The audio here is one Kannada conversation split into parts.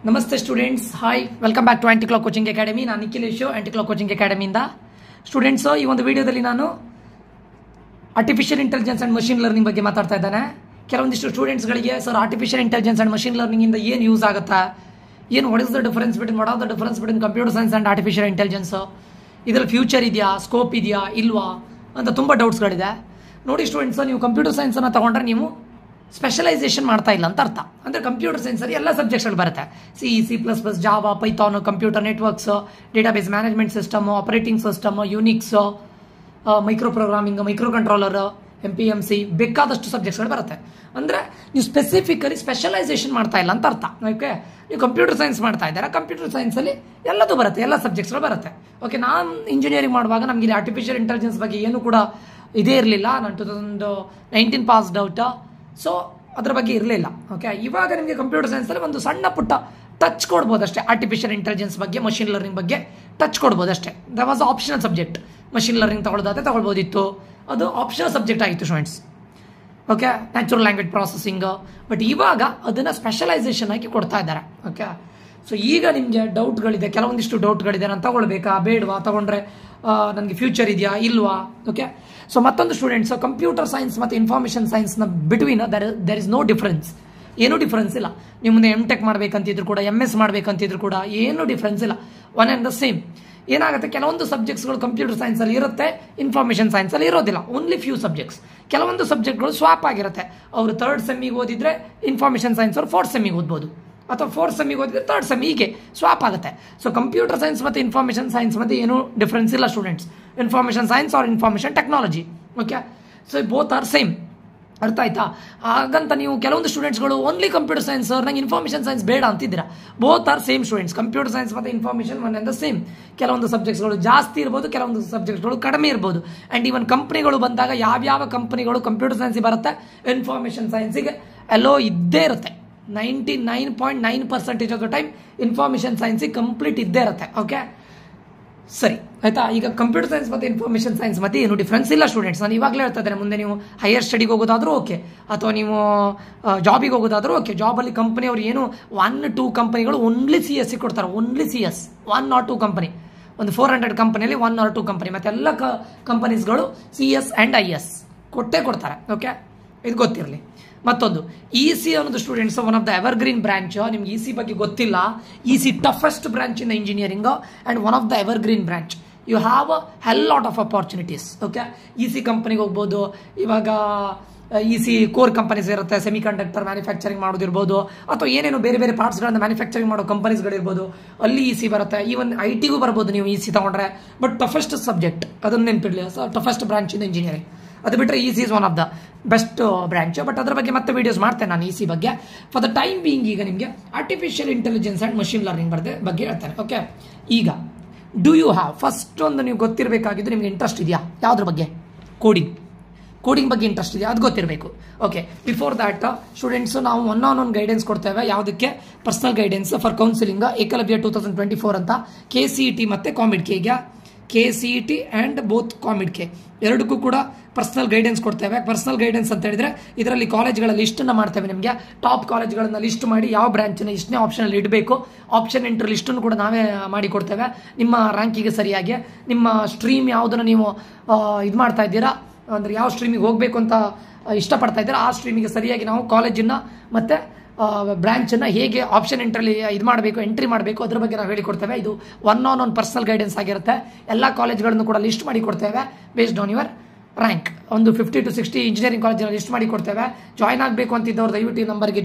ನಮಸ್ತೆ students, hi, welcome back to anti clock coaching academy. ನಾನು ನಿಖಿಲೇಶು, ಆಂಟಿ ಕ್ಲಾಕ್ ಕೋಚಿಂಗ್ ಅಕಾಡೆಮಿಯಿಂದ. ಸ್ಟೂಡೆಂಟ್ಸ್, ಈ ಒಂದು ವಿಡಿಯೋದಲ್ಲಿ ನಾನು artificial intelligence and machine learning ಬಗ್ಗೆ ಮಾತಾಡ್ತಾ ಇದ್ದೇನೆ. ಕೆಲವೊಂದಿಷ್ಟು ಸ್ಟೂಡೆಂಟ್ಸ್ಗಳಿಗೆ sir artificial intelligence and machine ಲರ್ನಿಂಗಿಂದ ಏನು ಯೂಸ್ ಆಗುತ್ತಾ, ಏನು what is the difference between computer science and artificial intelligence, ಇದರಲ್ಲಿ ಫ್ಯೂಚರ್ ಇದೆಯಾ, ಸ್ಕೋಪ್ ಇದೆಯಾ ಇಲ್ವಾ ಅಂತ ತುಂಬ ಡೌಟ್ಸ್ಗಳಿದೆ. ನೋಡಿ ಸ್ಟೂಡೆಂಟ್ಸ್, ನೀವು ಕಂಪ್ಯೂಟರ್ ಸೈನ್ಸನ್ನು ತಗೊಂಡ್ರೆ ನೀವು ಸ್ಪೆಷಲೈಸೇಷನ್ ಮಾಡ್ತಾ ಇಲ್ಲ ಅಂತ ಅರ್ಥ. ಅಂದರೆ ಕಂಪ್ಯೂಟರ್ ಸೈನ್ಸಲ್ಲಿ ಎಲ್ಲ ಸಬ್ಜೆಕ್ಟ್ಸ್ಗಳು ಬರುತ್ತೆ. C++, Java, Python, computer networks, database management system, operating system, Unix, micro programming, micro controller, MPMC, ಬೇಕಾದಷ್ಟು ಸಬ್ಜೆಕ್ಟ್ಸ್ಗಳು ಬರುತ್ತೆ. ಅಂದರೆ ನೀವು ಸ್ಪೆಸಿಫಿಕಲಿ ಸ್ಪೆಷಲೈಸೇಷನ್ ಮಾಡ್ತಾ ಇಲ್ಲ ಅಂತ ಅರ್ಥ. ಓಕೆ, ನೀವು ಕಂಪ್ಯೂಟರ್ ಸೈನ್ಸ್ ಮಾಡ್ತಾ ಇದ್ದಾರೆ, ಕಂಪ್ಯೂಟರ್ ಸೈನ್ಸಲ್ಲಿ ಎಲ್ಲದೂ ಬರುತ್ತೆ, ಎಲ್ಲ ಸಬ್ಜೆಕ್ಟ್ಸ್ಗಳು ಬರುತ್ತೆ. ಓಕೆ, ನಾನು ಇಂಜಿನಿಯರಿಂಗ್ ಮಾಡುವಾಗ ನಮಗೆ ಇಲ್ಲಿ ಆರ್ಟಿಫಿಷಿಯಲ್ ಇಂಟೆಲಿಜೆನ್ಸ್ ಬಗ್ಗೆ ಏನು ಕೂಡ ಇದೇ ಇರಲಿಲ್ಲ. ನಾನು 2019 ಪಾಸ್ಡ್ ಔಟ್, ಸೊ ಅದ್ರ ಬಗ್ಗೆ ಇರಲಿಲ್ಲ. ಓಕೆ, ಇವಾಗ ನಿಮಗೆ ಕಂಪ್ಯೂಟರ್ ಸೈನ್ಸಲ್ಲಿ ಒಂದು ಸಣ್ಣ ಪುಟ್ಟ ಟಚ್ ಕೊಡ್ಬೋದು ಅಷ್ಟೇ. ಆರ್ಟಿಫಿಷಿಯಲ್ ಇಂಟೆಲಿಜೆನ್ಸ್ ಬಗ್ಗೆ, ಮಷಿನ್ ಲರ್ನಿಂಗ್ ಬಗ್ಗೆ ಟಚ್ ಕೊಡ್ಬೋದು ಅಷ್ಟೇ. That was optional subject. Machine learning ತಗೊಳ್ಳೋದಾದ್ರೆ ತಗೊಳ್ಬೋದಿತ್ತು, ಅದು ಆಪ್ಷನಲ್ ಸಬ್ಜೆಕ್ಟ್ ಆಗಿತ್ತು students. Okay, natural language processing. But ಇವಾಗ ಅದನ್ನು ಸ್ಪೆಷಲೈಸೇಷನ್ ಆಗಿ ಕೊಡ್ತಾ ಇದ್ದಾರೆ. ಓಕೆ, ಸೊ ಈಗ ನಿಮಗೆ ಡೌಟ್ಗಳಿದೆ, ಕೆಲವೊಂದಿಷ್ಟು ಡೌಟ್ಗಳಿದೆ. ನಾನು ತಗೊಳ್ಬೇಕಾ ಬೇಡವಾ, ತಗೊಂಡ್ರೆ ನನಗೆ ಫ್ಯೂಚರ್ ಇದೆಯಾ ಇಲ್ವಾ. ಓಕೆ, ಸೊ ಮತ್ತೊಂದು ಸ್ಟೂಡೆಂಟ್ಸ್, ಕಂಪ್ಯೂಟರ್ ಸೈನ್ಸ್ ಮತ್ತು ಇನ್ಫಾರ್ಮೇಷನ್ ಸೈನ್ಸ್ನ between there is no difference. ಏನೂ ಡಿಫರೆನ್ಸ್ ಇಲ್ಲ. ನೀವು ಮುಂದೆ MTech ಮಾಡಬೇಕಂತಿದ್ರು ಕೂಡ, MS ಮಾಡಬೇಕಂತಿದ್ರು ಕೂಡ ಏನೂ ಡಿಫರೆನ್ಸ್ ಇಲ್ಲ. One and the same. ಏನಾಗುತ್ತೆ, ಕೆಲವೊಂದು ಸಬ್ಜೆಕ್ಟ್ಸ್ಗಳು ಕಂಪ್ಯೂಟರ್ ಸೈನ್ಸಲ್ಲಿ ಇರುತ್ತೆ, ಇನ್ಫಾರ್ಮೇಷನ್ ಸೈನ್ಸಲ್ಲಿ ಇರೋದಿಲ್ಲ. Only few subjects. ಕೆಲವೊಂದು ಸಬ್ಜೆಕ್ಟ್ಗಳು ಸ್ವಾಪ್ ಆಗಿರುತ್ತೆ. ಅವರು 3rd ಸೆಮ್ಮಿಗೆ ಓದಿದ್ರೆ ಇನ್ಫಾರ್ಮೇಷನ್ ಸೈನ್ಸ್ ಅವರು 4th ಸೆಮ್ಮಿಗೆ ಓದ್ಬೋದು, ಅಥವಾ 4th ಸೆಮ್ಮಿಗೆ ಓದಿದ್ರೆ 3rd ಸೆಮ್, ಹೀಗೆ ಸ್ವಾಪ್ ಆಗುತ್ತೆ. ಸೊ ಕಂಪ್ಯೂಟರ್ ಸೈನ್ಸ್ ಮತ್ತು ಇನ್ಫಾರ್ಮೇಷನ್ ಸೈನ್ಸ್ ಮಧ್ಯೆ ಏನೂ ಡಿಫರೆನ್ಸ್ ಇಲ್ಲ students. Information science or information technology. Okay, so both are same. ಅರ್ಥ ಆಯ್ತಾ? ಹಾಗಂತ ನೀವು ಕೆಲವೊಂದು ಸ್ಟೂಡೆಂಟ್ಸ್ಗಳು ಓನ್ಲಿ ಕಂಪ್ಯೂಟರ್ ಸೈನ್ಸ್, ನಂಗೆ ಇನ್ಫಾರ್ಮೇಷನ್ ಸೈನ್ಸ್ ಬೇಡ ಅಂತಿದ್ದೀರಾ. Both are same students. Computer science ಮತ್ತು information one and the same. ಕೆಲವೊಂದು ಸಬ್ಜೆಕ್ಟ್ಸ್ಗಳು ಜಾಸ್ತಿ ಇರ್ಬೋದು, ಕೆಲವೊಂದು ಸಬ್ಜೆಕ್ಟ್ಸ್ಗಳು ಕಡಿಮೆ ಇರ್ಬೋದು. ಆ್ಯಂಡ್ ಈವನ್ ಕಂಪ್ನಿಗಳು ಬಂದಾಗ ಯಾವ್ಯಾವ ಕಂಪ್ನಿಗಳು ಕಂಪ್ಯೂಟರ್ ಸೈನ್ಸಿಗೆ ಬರುತ್ತೆ, ಇನ್ಫಾರ್ಮೇಷನ್ ಸೈನ್ಸಿಗೆ ಎಲ್ಲೋ ಇದ್ದೇ ಇರುತ್ತೆ. 99.9% ಆಫ್ ದ ಟೈಮ್ ಇನ್ಫಾರ್ಮೇಷನ್ ಸೈನ್ಸಿಗೆ ಕಂಪ್ಲೀಟ್ ಇದ್ದೇ ಇರುತ್ತೆ. ಓಕೆ, ಸರಿ ಆಯ್ತಾ? ಈಗ ಕಂಪ್ಯೂಟರ್ ಸೈನ್ಸ್ ಮತ್ತು ಇನ್ಫಾರ್ಮೇಷನ್ ಸೈನ್ಸ್ ಮಧ್ಯೆ ಏನು ಡಿಫ್ರೆನ್ಸ್ ಇಲ್ಲ ಸ್ಟೂಡೆಂಟ್ಸ್. ನಾನು ಇವಾಗಲೇ ಹೇಳ್ತಾ ಇದ್ದೇನೆ, ಮುಂದೆ ನೀವು ಹೈಯರ್ ಸ್ಟಡಿಗೆ ಹೋಗೋದಾದರೂ ಓಕೆ, ಅಥವಾ ನೀವು ಜಾಬಿಗೆ ಹೋಗೋದಾದರೂ ಓಕೆ. ಜಾಬಲ್ಲಿ ಕಂಪನಿಯವರು ಏನು 1-2 ಕಂಪನಿಗಳು ಓನ್ಲಿ CS ಕೊಡ್ತಾರೆ. Only CS, 1 or 2 company. ಒಂದು 400 ಕಂಪನಿಯಲ್ಲಿ 1 or 2 ಕಂಪನಿ. ಮತ್ತು ಎಲ್ಲ ಕಂಪನೀಸ್ಗಳು CS ಆ್ಯಂಡ್ IS ಕೊಟ್ಟೇ ಕೊಡ್ತಾರೆ. ಓಕೆ, ಇದು ಗೊತ್ತಿರಲಿ. ಮತ್ತೊಂದು EC ಅನ್ನೋದು students one of the evergreen branch. ನಿಮ್ಗೆ EC ಬಗ್ಗೆ ಗೊತ್ತಿಲ್ಲ, EC toughest branch in engineering and one of the evergreen branch. You have a hell lot of opportunities. Okay, EC ಕಂಪನಿಗೆ ಹೋಗ್ಬೋದು. ಇವಾಗ EC ಕೋರ್ ಕಂಪನೀಸ್ ಇರುತ್ತೆ, ಸೆಮಿ ಕಂಡಕ್ಟರ್ ಮ್ಯಾನುಫ್ಯಾಕ್ಚರಿಂಗ್ ಮಾಡೋದಿರ್ಬೋದು, ಅಥವಾ ಏನೇನು ಬೇರೆ ಬೇರೆ ಪಾರ್ಟ್ಸ್ಗಳನ್ನು ಮ್ಯಾನುಫ್ಯಾಕ್ಚರಿಂಗ್ ಮಾಡೋ ಕಂಪನೀಸ್ಗಳಿರ್ಬೋದು, ಅಲ್ಲಿ EC ಬರುತ್ತೆ. ಈವನ್ IT ಗೂ ಬರ್ಬೋದು ನೀವು EC ತಗೊಂಡ್ರೆ. ಬಟ್ ಟಫೆಸ್ಟ್ ಸಬ್ಜೆಕ್ಟ್, ಅದನ್ನು ನೆನಪಿಡಲಿ, ಟಫೆಸ್ಟ್ ಬ್ರಾಂಚ್ ಇನ್ ಇಂಜಿನಿಯರಿಂಗ್. ಅದು ಬಿಟ್ಟರೆ EC is one of the best branch. But ಅದರ ಬಗ್ಗೆ ಮತ್ತೆ ವೀಡಿಯೋಸ್ ಮಾಡ್ತೇನೆ ನಾನು EC ಬಗ್ಗೆ. ಫಾರ್ ದ ಟೈಮ್ ಬೀಯಿಂಗ್ ಈಗ ನಿಮಗೆ artificial intelligence and machine learning ಬಗ್ಗೆ ಹೇಳ್ತೇನೆ. ಓಕೆ, ಈಗ ಡೂ ಯು ಹ್ಯಾವ್, ಫಸ್ಟ್ ಒಂದು ನೀವು ಗೊತ್ತಿರಬೇಕಾಗಿದ್ದು, ನಿಮಗೆ ಇಂಟ್ರೆಸ್ಟ್ ಇದೆಯಾ ಯಾವುದ್ರ ಬಗ್ಗೆ? ಕೋಡಿಂಗ್ ಬಗ್ಗೆ ಇಂಟ್ರೆಸ್ಟ್ ಇದೆಯಾ, ಅದು ಗೊತ್ತಿರಬೇಕು. ಓಕೆ, ಬಿಫೋರ್ ದ್ಯಾಟ್ ಸ್ಟೂಡೆಂಟ್ಸ್ ನಾವು ಒನ್ ಗೈಡೆನ್ಸ್ ಕೊಡ್ತೇವೆ. ಯಾವುದಕ್ಕೆ? Personal guidance for counselling Ekalavya 2024 ಅಂತ. KCET ಮತ್ತು COMEDK. KCET and both COMEDK ಎರಡಕ್ಕೂ ಕೂಡ ಪರ್ಸನಲ್ ಗೈಡೆನ್ಸ್ ಕೊಡ್ತೇವೆ. ಪರ್ಸನಲ್ ಗೈಡೆನ್ಸ್ ಅಂತ ಹೇಳಿದ್ರೆ ಇದರಲ್ಲಿ ಕಾಲೇಜ್ಗಳ ಲಿಸ್ಟನ್ನು ಮಾಡ್ತೇವೆ. ನಿಮಗೆ ಟಾಪ್ ಕಾಲೇಜ್ಗಳನ್ನು ಲಿಸ್ಟ್ ಮಾಡಿ ಯಾವ ಬ್ರಾಂಚನ್ನ ಇಷ್ಟನೇ ಆಪ್ಷನಲ್ಲಿ ಇಡಬೇಕು, ಆಪ್ಷನ್ ಎಂಟ್ರಿ ಲಿಸ್ಟನ್ನು ಕೂಡ ನಾವೇ ಮಾಡಿ ಕೊಡ್ತೇವೆ. ನಿಮ್ಮ ರ್ಯಾಂಕಿಗೆ ಸರಿಯಾಗಿ ನಿಮ್ಮ ಸ್ಟ್ರೀಮ್ ಯಾವುದನ್ನು ನೀವು ಇದು ಮಾಡ್ತಾ ಇದ್ದೀರಾ, ಅಂದರೆ ಯಾವ ಸ್ಟ್ರೀಮಿಗೆ ಹೋಗಬೇಕು ಅಂತ ಇಷ್ಟಪಡ್ತಾ ಇದ್ದೀರಾ, ಆ ಸ್ಟ್ರೀಮಿಗೆ ಸರಿಯಾಗಿ ನಾವು ಕಾಲೇಜನ್ನು ಮತ್ತು ಬ್ರಾಂಚನ್ನು ಹೇಗೆ ಆಪ್ಷನ್ ಎಂಟ್ರಲ್ಲಿ ಇದು ಮಾಡಬೇಕು, ಎಂಟ್ರಿ ಮಾಡಬೇಕು, ಅದ್ರ ಬಗ್ಗೆ ನಾವು ಹೇಳಿಕೊಡ್ತೇವೆ. ಇದು ಒನ್ ಪರ್ಸನಲ್ ಗೈಡೆನ್ಸ್ ಆಗಿರುತ್ತೆ. ಎಲ್ಲ ಕಾಲೇಜ್ಗಳನ್ನು ಕೂಡ ಲಿಸ್ಟ್ ಮಾಡಿ ಕೊಡ್ತೇವೆ ಬೇಸ್ಡ್ ಆನ್ ಯುವರ್ ರ್ಯಾಂಕ್. ಒಂದು 50 to 60 ಇಂಜಿನಿಯರಿಂಗ್ ಕಾಲೇಜನ್ನು ಲಿಸ್ಟ್ ಮಾಡಿ ಕೊಡ್ತೇವೆ. ಜಾಯ್ನ್ ಆಗಬೇಕು ಅಂತಿದ್ದವ್ರು ದಯವಿಟ್ಟು ಈ ನಂಬರ್ಗೆ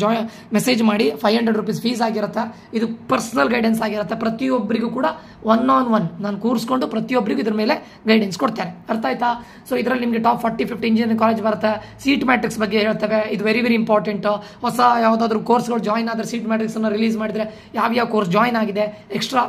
ಮೆಸೇಜ್ ಮಾಡಿ. 500 ರೂಪೀಸ್ ಫೀಸ್ ಆಗಿರುತ್ತೆ. ಇದು ಪರ್ಸನಲ್ ಗೈಡೆನ್ಸ್ ಆಗಿರುತ್ತೆ. ಪ್ರತಿಯೊಬ್ಬರಿಗೂ ಕೂಡ 1-on-1 ನಾನು ಕೂರಿಸ್ಕೊಂಡು ಪ್ರತಿಯೊಬ್ಬರಿಗೂ ಇದ್ರ ಮೇಲೆ ಗೈಡೆನ್ಸ್ ಕೊಡ್ತೇನೆ. ಅರ್ಥ ಆಯ್ತಾ? ಸೊ ಇದರಲ್ಲಿ ನಿಮಗೆ ಟಾಪ್ 40-50 ಇಂಜಿನಿಯರಿಂಗ್ ಕಾಲೇಜ್ ಬರುತ್ತೆ. ಸೀಟ್ ಮ್ಯಾಟ್ರಿಕ್ಸ್ ಬಗ್ಗೆ ಹೇಳ್ತೇವೆ. ಇದು ವೆರಿ ಇಂಪಾರ್ಟೆಂಟ್. ಹೊಸ ಯಾವುದಾದ್ರೂ ಕೋರ್ಸ್ಗಳು ಜಾಯ್ನ್ ಆದರೆ ಸೀಟ್ ಮ್ಯಾಟ್ರಿಕ್ಸನ್ನು ರಿಲೀಸ್ ಮಾಡಿದರೆ ಯಾವ್ಯಾವ ಕೋರ್ಸ್ ಜಾಯ್ನ್ ಆಗಿದೆ, ಎಕ್ಸ್ಟ್ರಾ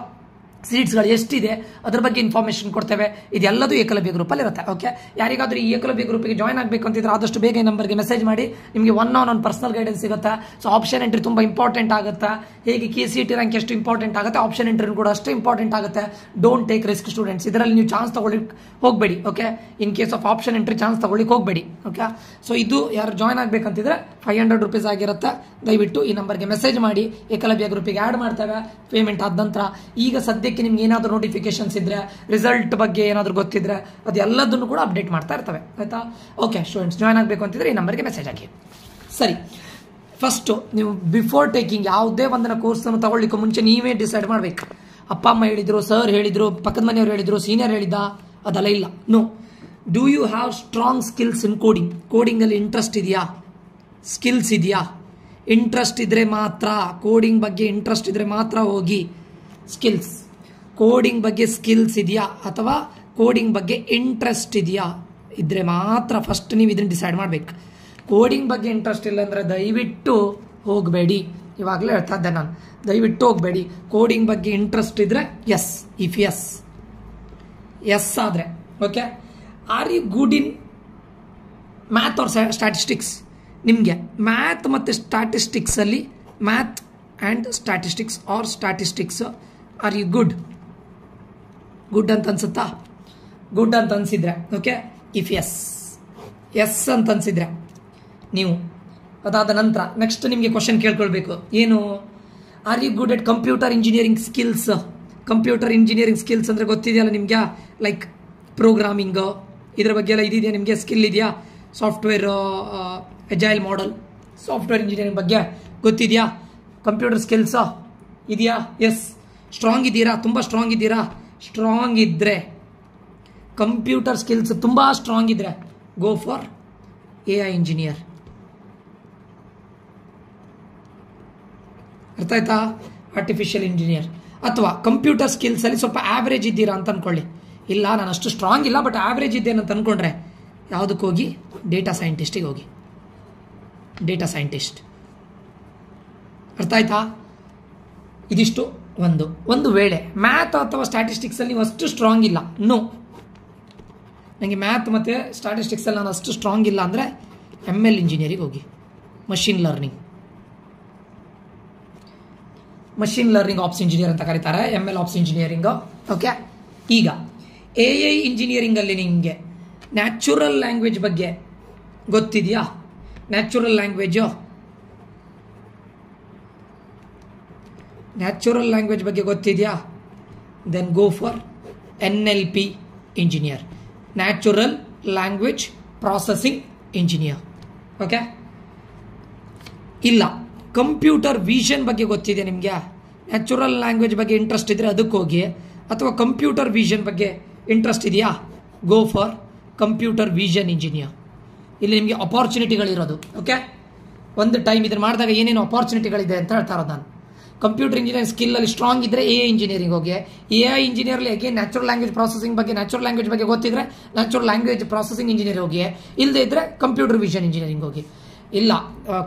ಸೀಟ್ಸ್ಗಳು ಎಷ್ಟಿದೆ, ಅದ್ರ ಬಗ್ಗೆ ಇನ್ಫಾರ್ಮೇಷನ್ ಕೊಡ್ತೇವೆ. ಇದೆಲ್ಲದೂ ಏಕಲವ್ಯ ಗ್ರೂಪಲ್ಲಿ ಇರುತ್ತೆ. ಓಕೆ, ಯಾರಿಗಾದ್ರೂ ಈ ಏಕಲವ್ಯ ಗ್ರೂಪಿಗೆ ಜಾಯ್ನ್ ಆಗಬೇಕು ಅಂತಿದ್ರೆ ಆದಷ್ಟು ಬೇಗ ಈ ನಂಬರ್ಗೆ ಮೆಸೇಜ್ ಮಾಡಿ. ನಿಮಗೆ ಒನ್ ಪರ್ಸನಲ್ ಗೈಡೆನ್ಸ್ ಸಿಗುತ್ತೆ. ಸೊ ಆಪ್ಷನ್ ಎಂಟ್ರಿ ತುಂಬ ಇಂಪಾರ್ಟೆಂಟ್ ಆಗುತ್ತೆ. ಹೇಗೆ KCET ರ್ಯಾಂಕ್ ಎಷ್ಟು ಇಂಪಾರ್ಟೆಂಟ್ ಆಗುತ್ತೆ, ಆಪ್ಷನ್ ಎಂಟ್ರಿ ಕೂಡ ಅಷ್ಟೇ ಇಂಪಾರ್ಟೆಂಟ್ ಆಗುತ್ತೆ. Don't take risk students. ಇದರಲ್ಲಿ ನೀವು ಚಾನ್ಸ್ ತಗೊಳ್ಳಿಕ್ಕೆ ಹೋಗಬೇಡಿ. Okay, in case of option entry chance ತಗೊಳ್ಳಿಕ್ಕೆ ಹೋಗಬೇಡಿ. ಓಕೆ, ಸೊ ಇದು ಯಾರು ಜಾಯ್ನ್ ಆಗಬೇಕಂತಿದ್ರೆ 500 ರೂಪೀಸ್ ಆಗಿರುತ್ತೆ. ದಯವಿಟ್ಟು ಈ ನಂಬರ್ಗೆ ಮೆಸೇಜ್ ಮಾಡಿ, ಏಕಲವ್ಯ ಗ್ರೂಪಿಗೆ ಆ್ಯಡ್ ಮಾಡ್ತೇವೆ ಪೇಮೆಂಟ್ ಆದ ನಂತರ. ಈಗ ಸದ್ಯಕ್ಕೆ ನಿಮ್ಗೆ ಏನಾದರೂ ನೋಟಿಫಿಕೇಶನ್ಸ್ ಇದ್ದರೆ, ರಿಸಲ್ಟ್ ಬಗ್ಗೆ ಏನಾದರೂ ಗೊತ್ತಿದ್ರೆ ಅದೆಲ್ಲದನ್ನು ಕೂಡ ಅಪ್ಡೇಟ್ ಮಾಡ್ತಾ ಇರ್ತವೆ, ಆಯಿತಾ? ಓಕೆ ಸ್ಟೂಡೆಂಟ್ಸ್, ಜಾಯ್ನ್ ಆಗಬೇಕು ಅಂತಿದ್ರೆ ಈ ನಂಬರ್ಗೆ ಮೆಸೇಜ್ ಹಾಕಿ. ಸರಿ, ಫಸ್ಟು ನೀವು ಬಿಫೋರ್ ಟೇಕಿಂಗ್ ಯಾವುದೇ ಒಂದನ್ನ ಕೋರ್ಸನ್ನು ತಗೊಳ್ಳಿಕ್ಕೂ ಮುಂಚೆ ನೀವೇ ಡಿಸೈಡ್ ಮಾಡಬೇಕು. ಅಪ್ಪ ಅಮ್ಮ ಹೇಳಿದ್ರು, ಸರ್ ಹೇಳಿದ್ರು, ಪಕ್ಕದ ಮನೆಯವರು ಹೇಳಿದ್ರು, ಸೀನಿಯರ್ ಹೇಳಿದ್ದ, ಅದೆಲ್ಲ ಇಲ್ಲ. No, do you have strong skills in coding? ಕೋಡಿಂಗಲ್ಲಿ ಇಂಟ್ರೆಸ್ಟ್ ಇದೆಯಾ? ಸ್ಕಿಲ್ಸ್ ಇದೆಯಾ? ಇಂಟ್ರೆಸ್ಟ್ ಇದ್ದರೆ ಮಾತ್ರ, ಕೋಡಿಂಗ್ ಬಗ್ಗೆ ಇಂಟ್ರೆಸ್ಟ್ ಇದ್ದರೆ ಮಾತ್ರ ಹೋಗಿ. ಸ್ಕಿಲ್ಸ್, ಕೋಡಿಂಗ್ ಬಗ್ಗೆ ಸ್ಕಿಲ್ಸ್ ಇದೆಯಾ ಅಥವಾ ಕೋಡಿಂಗ್ ಬಗ್ಗೆ ಇಂಟ್ರೆಸ್ಟ್ ಇದೆಯಾ ಇದ್ದರೆ ಮಾತ್ರ ಫಸ್ಟ್ ನೀವು ಇದನ್ನು ಡಿಸೈಡ್ ಮಾಡಬೇಕು. ಕೋಡಿಂಗ್ ಬಗ್ಗೆ ಇಂಟ್ರೆಸ್ಟ್ ಇಲ್ಲ ಅಂದರೆ ದಯವಿಟ್ಟು ಹೋಗಬೇಡಿ. ಇವಾಗಲೇ ಹೇಳ್ತಾ ಇದ್ದೆ ನಾನು, ದಯವಿಟ್ಟು ಹೋಗಬೇಡಿ. ಕೋಡಿಂಗ್ ಬಗ್ಗೆ ಇಂಟ್ರೆಸ್ಟ್ ಇದ್ದರೆ ಎಸ್, ಇಫ್ ಎಸ್ ಆದರೆ okay. Are you good in math or statistics? ನಿಮಗೆ ಮ್ಯಾಥ್ ಮತ್ತು ಸ್ಟ್ಯಾಟಿಸ್ಟಿಕ್ಸಲ್ಲಿ, math and statistics or statistics, are you good ಅಂತ ಅನ್ಸುತ್ತಾ? ಗುಡ್ ಅಂತ ಅನಿಸಿದ್ರೆ ಓಕೆ, ಇಫ್ ಎಸ್ ಅಂತ ಅನಿಸಿದ್ರೆ ನೀವು ಅದಾದ ನಂತರ ನೆಕ್ಸ್ಟ್ ನಿಮಗೆ ಕ್ವಶನ್ ಕೇಳ್ಕೊಳ್ಬೇಕು. ಏನು? Are you good at computer engineering skills? Computer engineering skills ಅಂದರೆ ಗೊತ್ತಿದೆಯಲ್ಲ ನಿಮಗೆ, ಲೈಕ್ ಪ್ರೋಗ್ರಾಮಿಂಗು, ಇದರ ಬಗ್ಗೆ ಎಲ್ಲ ಇದೆಯಾ ನಿಮಗೆ? ಸ್ಕಿಲ್ ಇದೆಯಾ? ಸಾಫ್ಟ್ವೇರ್ ಎಜೈಲ್ ಮಾಡೆಲ್, ಸಾಫ್ಟ್ವೇರ್ ಇಂಜಿನಿಯರಿಂಗ್ ಬಗ್ಗೆ ಗೊತ್ತಿದೆಯಾ? ಕಂಪ್ಯೂಟರ್ ಸ್ಕಿಲ್ಸ್ ಇದೆಯಾ? ಎಸ್. ಸ್ಟ್ರಾಂಗ್ ಇದ್ದೀರಾ? ತುಂಬ ಸ್ಟ್ರಾಂಗ್ ಇದ್ದೀರಾ? ಸ್ಟ್ರಾಂಗ್ ಇದ್ದರೆ, ಕಂಪ್ಯೂಟರ್ ಸ್ಕಿಲ್ಸ್ ತುಂಬ ಸ್ಟ್ರಾಂಗ್ ಇದ್ದರೆ ಗೋ ಫಾರ್ AI ಇಂಜಿನಿಯರ್. ಅರ್ಥ ಆಯ್ತಾ? Artificial engineer. ಅಥವಾ ಕಂಪ್ಯೂಟರ್ ಸ್ಕಿಲ್ಸಲ್ಲಿ ಸ್ವಲ್ಪ ಆವ್ರೇಜ್ ಇದ್ದೀರಾ ಅಂತ ಅಂದ್ಕೊಳ್ಳಿ. ಇಲ್ಲ, ನಾನು ಅಷ್ಟು ಸ್ಟ್ರಾಂಗ್ ಇಲ್ಲ ಬಟ್ ಆವ್ರೇಜ್ ಇದ್ದೇನೆ ಅಂತ ಅಂದ್ಕೊಂಡ್ರೆ ಯಾವುದಕ್ಕೆ ಹೋಗಿ? ಡೇಟಾ ಸೈಂಟಿಸ್ಟಿಗೆ ಹೋಗಿ. Data scientist. ಅರ್ಥ ಆಯ್ತಾ? ಇದಿಷ್ಟು ಒಂದು ವೇಳೆ ಮ್ಯಾಥ್ ಅಥವಾ ಸ್ಟ್ಯಾಟಿಸ್ಟಿಕ್ಸಲ್ಲಿ ನೀವು ಅಷ್ಟು ಸ್ಟ್ರಾಂಗ್ ಇಲ್ಲ, ನೋ, ನನಗೆ ಮ್ಯಾಥ್ ಮತ್ತು ಸ್ಟ್ಯಾಟಿಸ್ಟಿಕ್ಸಲ್ಲಿ ನಾನು ಅಷ್ಟು ಸ್ಟ್ರಾಂಗ್ ಇಲ್ಲ ಅಂದರೆ ML ಇಂಜಿನಿಯರಿಗೆ ಹೋಗಿ. ಮಷಿನ್ ಲರ್ನಿಂಗ್ ಆಪ್ಸ್ ಇಂಜಿನಿಯರ್ ಅಂತ ಕರೀತಾರೆ, ML ಆಪ್ಸ್ ಇಂಜಿನಿಯರಿಂಗು. ಓಕೆ, ಈಗ AI ಇಂಜಿನಿಯರಿಂಗಲ್ಲಿ ನಿಮಗೆ ನ್ಯಾಚುರಲ್ ಲ್ಯಾಂಗ್ವೇಜ್ ಬಗ್ಗೆ ಗೊತ್ತಿದೆಯಾ? ನ್ಯಾಚುರಲ್ ಲ್ಯಾಂಗ್ವೇಜ್ ಬಗ್ಗೆ ಗೊತ್ತಿದೆಯಾ? Then go for NLP engineer, natural language processing engineer. Okay, ಇಲ್ಲ ಕಂಪ್ಯೂಟರ್ ವಿಷನ್ ಬಗ್ಗೆ ಗೊತ್ತಿದೆ ನಿಮಗೆ, ನ್ಯಾಚುರಲ್ ಲ್ಯಾಂಗ್ವೇಜ್ ಬಗ್ಗೆ ಇಂಟ್ರೆಸ್ಟ್ ಇದ್ದರೆ ಅದಕ್ಕೆ ಹೋಗಿ. ಅಥವಾ ಕಂಪ್ಯೂಟರ್ ವಿಷನ್ ಬಗ್ಗೆ ಇಂಟ್ರೆಸ್ಟ್ ಇದೆಯಾ? Go for computer vision engineer. ಇಲ್ಲಿ ನಿಮಗೆ ಅಪಾರ್ಚುನಿಟಿಗಳಿರೋದು. ಓಕೆ, ಒಂದು ಟೈಮ್ ಇದನ್ನು ಮಾಡಿದಾಗ ಏನೇನು ಅಪಾರ್ಚುನಿಟಿಗಳಿದೆ ಅಂತ ಹೇಳ್ತಾ ಇರೋದು ನಾನು. ಕಂಪ್ಯೂಟರ್ ಇಂಜಿನಿಯರಿಂಗ್ ಸ್ಕಿಲ್ಲಲ್ಲಿ ಸ್ಟ್ರಾಂಗ್ ಇದ್ದರೆ AI ಇಂಜಿನಿಯರಿಂಗ್ ಹೋಗಿ. AI ಇಂಜಿನಿಯರ್ಲಿ ಹೇಗೆ ನ್ಯಾಚುರಲ್ ಲ್ಯಾಂಗ್ವೇಜ್ ಪ್ರಾಸೆಸಿಂಗ್ ಬಗ್ಗೆ ಗೊತ್ತಿದ್ರೆ ನ್ಯಾಚುರಲ್ ಲ್ಯಾಂಗ್ವೇಜ್ ಪ್ರಾಸೆಸಿಂಗ್ ಇಂಜಿನಿಯರ್ ಹೋಗಿ. ಇಲ್ಲದೆ ಇದ್ದರೆ ಕಂಪ್ಯೂಟರ್ ವಿಷನ್ ಇಂಜಿನಿಯರಿಂಗ್ ಹೋಗಿ. ಇಲ್ಲ,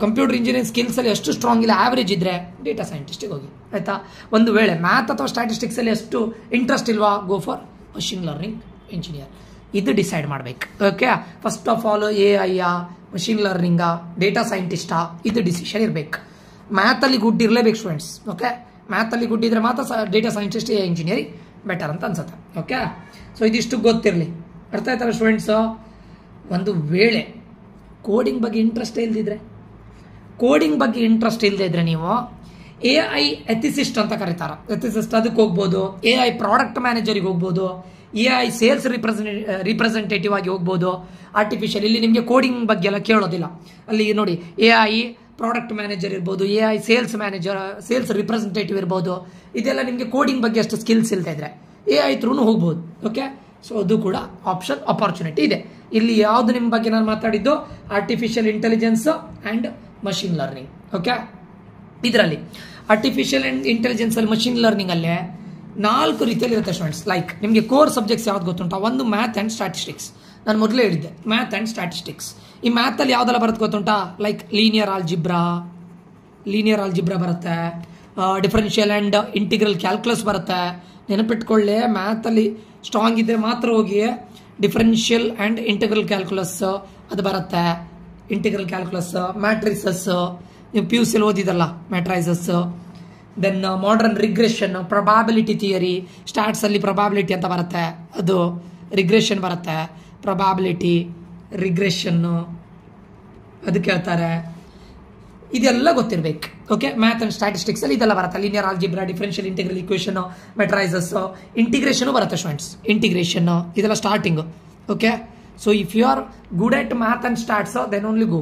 ಕಂಪ್ಯೂಟರ್ ಇಂಜಿನಿಯರಿಂಗ್ ಸ್ಕಿಲ್ಸಲ್ಲಿ ಅಷ್ಟು ಸ್ಟ್ರಾಂಗ್ ಇಲ್ಲ, ಆವ್ರೇಜ್ ಇದ್ದರೆ ಡೇಟಾ ಸೈಂಟಿಸ್ಟಿಗೆ ಹೋಗಿ. ಆಯಿತಾ? ಒಂದು ವೇಳೆ ಮ್ಯಾಥ್ ಅಥವಾ ಸ್ಟ್ಯಾಟಿಸ್ಟಿಕ್ಸಲ್ಲಿ ಅಷ್ಟು ಇಂಟ್ರೆಸ್ಟ್ ಇಲ್ವಾ? Go for machine learning engineer. ಇದು ಡಿಸೈಡ್ ಮಾಡಬೇಕು. Okay, first of all AI machine ಲರ್ನಿಂಗಾ, ಡೇಟಾ ಸೈಂಟಿಸ್ಟಾ, ಇದು ಡಿಸಿಷನ್ ಇರಬೇಕು. ಮ್ಯಾಥಲ್ಲಿ ಗುಡ್ ಇರಲೇಬೇಕು ಸ್ಟೂಡೆಂಟ್ಸ್. ಓಕೆ, ಮ್ಯಾಥಲ್ಲಿ ಗುಡ್ ಇದ್ದರೆ ಮಾತ್ರ data scientist AI engineering better ಅಂತ ಅನ್ಸುತ್ತೆ. ಓಕೆ, ಸೊ ಇದಿಷ್ಟು ಗೊತ್ತಿರಲಿ. ಅರ್ಥ ಆಯ್ತಲ್ಲ ಸ್ಟೂಡೆಂಟ್ಸು? ಒಂದು ವೇಳೆ ಕೋಡಿಂಗ್ ಬಗ್ಗೆ ಇಂಟ್ರೆಸ್ಟ್ ಇಲ್ಲದೆ ನೀವು AI ಎಥಿಸಿಸ್ಟ್ ಅಂತ ಕರೀತಾರೆ, ಎಥಿಸಿಸ್ಟ್ ಅದಕ್ಕೆ ಹೋಗ್ಬೋದು. AI ಪ್ರಾಡಕ್ಟ್ ಮ್ಯಾನೇಜರಿಗೆ ಹೋಗ್ಬೋದು. AI ಸೇಲ್ಸ್ ರಿಪ್ರೆಸೆಂಟೇಟಿವ್ ಆಗಿ ಹೋಗ್ಬೋದು. ಆರ್ಟಿಫಿಷಿಯಲ್, ಇಲ್ಲಿ ನಿಮಗೆ ಕೋಡಿಂಗ್ ಬಗ್ಗೆ ಎಲ್ಲ ಕೇಳೋದಿಲ್ಲ. ಅಲ್ಲಿ ನೋಡಿ, AI ಪ್ರಾಡಕ್ಟ್ ಮ್ಯಾನೇಜರ್ ಇರ್ಬೋದು, AI ಸೇಲ್ಸ್ ರಿಪ್ರೆಸೆಂಟೇಟಿವ್ ಇರ್ಬೋದು. ಇದೆಲ್ಲ ನಿಮಗೆ ಕೋಡಿಂಗ್ ಬಗ್ಗೆ ಅಷ್ಟು ಸ್ಕಿಲ್ಸ್ ಇಲ್ತಾ ಇದ್ರೆ AI ಥ್ರೂನು ಹೋಗ್ಬೋದು. ಓಕೆ, ಸೊ ಅದು ಕೂಡ ಅಪಾರ್ಚುನಿಟಿ ಇದೆ. ಇಲ್ಲಿ ಯಾವುದು ನಿಮ್ಮ ಬಗ್ಗೆ ನಾನು ಮಾತಾಡಿದ್ದು? Artificial intelligence and machine learning. Okay, ಇದರಲ್ಲಿ ಆರ್ಟಿಫಿಷಿಯಲ್ ಇಂಟೆಲಿಜೆನ್ಸ್ ಅಲ್ಲಿ, ಮಷಿನ್ ಲರ್ನಿಂಗ್ ಅಲ್ಲೇ 4 ರೀತಿಯಲ್ಲಿ ಇರುತ್ತೆ ಸ್ಟೂಡೆಂಟ್ಸ್. ಲೈಕ್ ನಿಮಗೆ ಕೋರ್ ಸಬ್ಜೆಕ್ಟ್ಸ್ ಯಾವ್ದು ಗೊತ್ತುಂಟ? ಒಂದು ಮ್ಯಾಥ್ ಆ್ಯಂಡ್ ಸ್ಟ್ಯಾಟಿಸ್ಟಿಕ್ಸ್. ನಾನು ಮೊದಲೇ ಹೇಳಿದ್ದೆ ಮ್ಯಾಥ್ ಆ್ಯಂಡ್ ಸ್ಟ್ಯಾಟಿಸ್ಟಿಕ್ಸ್. ಈ ಮ್ಯಾಥಲ್ಲಿ ಯಾವುದೆಲ್ಲ ಬರುತ್ತೆ ಗೊತ್ತುಂಟಾ? ಲೈಕ್ ಲೀನಿಯರ್ ಆಲ್ಜಿಬ್ರಾ ಬರುತ್ತೆ, ಡಿಫರೆನ್ಷಿಯಲ್ ಆ್ಯಂಡ್ ಇಂಟಿಗ್ರಲ್ ಕ್ಯಾಲ್ಕುಲಸ್ ಬರುತ್ತೆ. ನೆನಪಿಟ್ಕೊಳ್ಳಿ, ಮ್ಯಾಥಲ್ಲಿ ಸ್ಟ್ರಾಂಗ್ ಇದ್ದರೆ ಮಾತ್ರ ಹೋಗಿ ಡಿಫರೆನ್ಷಿಯಲ್ ಆ್ಯಂಡ್ ಇಂಟಿಗ್ರಲ್ ಕ್ಯಾಲ್ಕುಲಸ್ ಅದು ಬರುತ್ತೆ. ಇಂಟಿಗ್ರಲ್ ಕ್ಯಾಲ್ಕುಲಸ್, ಮ್ಯಾಟ್ರಿಸಸ್, ನೀವು PUC ಓದಿದಲ್ಲ matrices. Then modern regression, probability theory. ಸ್ಟ್ಯಾಟ್ಸಲ್ಲಿ ಪ್ರೊಬಾಬಿಲಿಟಿ ಅಂತ ಬರುತ್ತೆ, ಅದು ರಿಗ್ರೆಷನ್ ಬರುತ್ತೆ. ಪ್ರೊಬಾಬಿಲಿಟಿ, ರಿಗ್ರೆಷನ್ನು ಅದು ಕೇಳ್ತಾರೆ. ಇದೆಲ್ಲ ಗೊತ್ತಿರಬೇಕು. ಓಕೆ, ಮ್ಯಾಥ್ ಅಂಡ್ ಸ್ಟ್ಯಾಟಿಸ್ಟಿಕ್ಸ್ ಅಲ್ಲಿ ಇದೆಲ್ಲ ಬರುತ್ತೆ. Linear algebra, differential integral equation, matrices, integration ಬರುತ್ತೆ ಸ್ಟೂಡೆಂಟ್ಸ್. ಇಂಟಿಗ್ರೇಷನ್ ಇದೆಲ್ಲ starting. Okay, so if you are good at math and stats then only go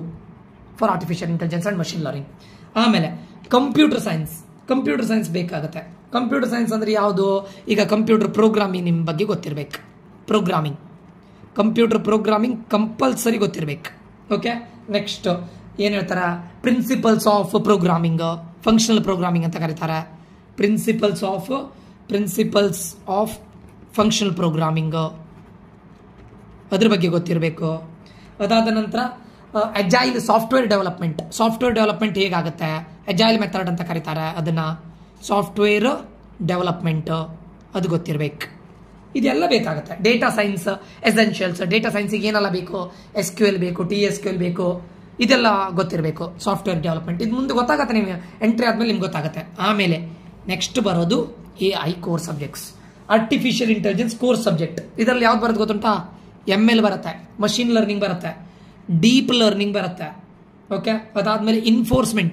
for artificial intelligence and machine learning. ಆಮೇಲೆ ಕಂಪ್ಯೂಟರ್ ಸೈನ್ಸ್ ಬೇಕಾಗುತ್ತೆ. ಕಂಪ್ಯೂಟರ್ ಸೈನ್ಸ್ ಅಂದ್ರೆ ಯಾವುದು? ಈಗ ಕಂಪ್ಯೂಟರ್ ಪ್ರೋಗ್ರಾಮಿಂಗ್ ನಿಮ್ಮ ಬಗ್ಗೆ ಗೊತ್ತಿರಬೇಕು. ಕಂಪ್ಯೂಟರ್ ಪ್ರೋಗ್ರಾಮಿಂಗ್ ಕಂಪಲ್ಸರಿ ಗೊತ್ತಿರಬೇಕು. ಓಕೆ, ನೆಕ್ಸ್ಟ್ ಏನು ಹೇಳ್ತಾರೆ? Principles of programming, functional programming ಅಂತ ಕರೀತಾರೆ. ಪ್ರಿನ್ಸಿಪಲ್ಸ್ ಆಫ್ ಫಂಕ್ಷನಲ್ ಪ್ರೋಗ್ರಾಮಿಂಗ್ ಅದ್ರ ಬಗ್ಗೆ ಗೊತ್ತಿರಬೇಕು. ಅದಾದ ನಂತರ ಅಜೈಲ್ ಸಾಫ್ಟ್ವೇರ್ ಡೆವಲಪ್ಮೆಂಟ್ ಹೇಗಾಗುತ್ತೆ? ಅಜೈಲ್ ಮೆಥಡ್ ಅಂತ ಕರೀತಾರೆ ಅದನ್ನ. ಸಾಫ್ಟ್ವೇರ್ ಡೆವಲಪ್ಮೆಂಟ್ ಅದು ಗೊತ್ತಿರಬೇಕು. ಇದೆಲ್ಲ ಬೇಕಾಗುತ್ತೆ. ಡೇಟಾ ಸೈನ್ಸ್ ಎಸೆನ್ಷಿಯಲ್ಸ್, ಡೇಟಾ ಸೈನ್ಸಿಗೆ ಏನೆಲ್ಲ ಬೇಕು? SQL ಬೇಕು, TSQL ಬೇಕು, ಇದೆಲ್ಲ ಗೊತ್ತಿರಬೇಕು. ಸಾಫ್ಟ್ವೇರ್ ಡೆವಲಪ್ಮೆಂಟ್ ಇದು ಮುಂದೆ ಗೊತ್ತಾಗುತ್ತೆ ನಿಮಗೆ, ಎಂಟ್ರಿ ಆದ್ಮೇಲೆ ನಿಮ್ಗೆ ಗೊತ್ತಾಗುತ್ತೆ. ಆಮೇಲೆ ನೆಕ್ಸ್ಟ್ ಬರೋದು AI core subjects, artificial intelligence core subject. ಇದರಲ್ಲಿ ಯಾವ್ದು ಬರುತ್ತೆ ಗೊತ್ತುಂಟಾ? ML ಬರುತ್ತೆ, ಮಷಿನ್ ಲರ್ನಿಂಗ್ ಬರುತ್ತೆ, ಡೀಪ್ ಲರ್ನಿಂಗ್ ಬರುತ್ತೆ. ಓಕೆ, ಅದಾದ್ಮೇಲೆ ಇನ್ಫಾರ್ಮೇಷನ್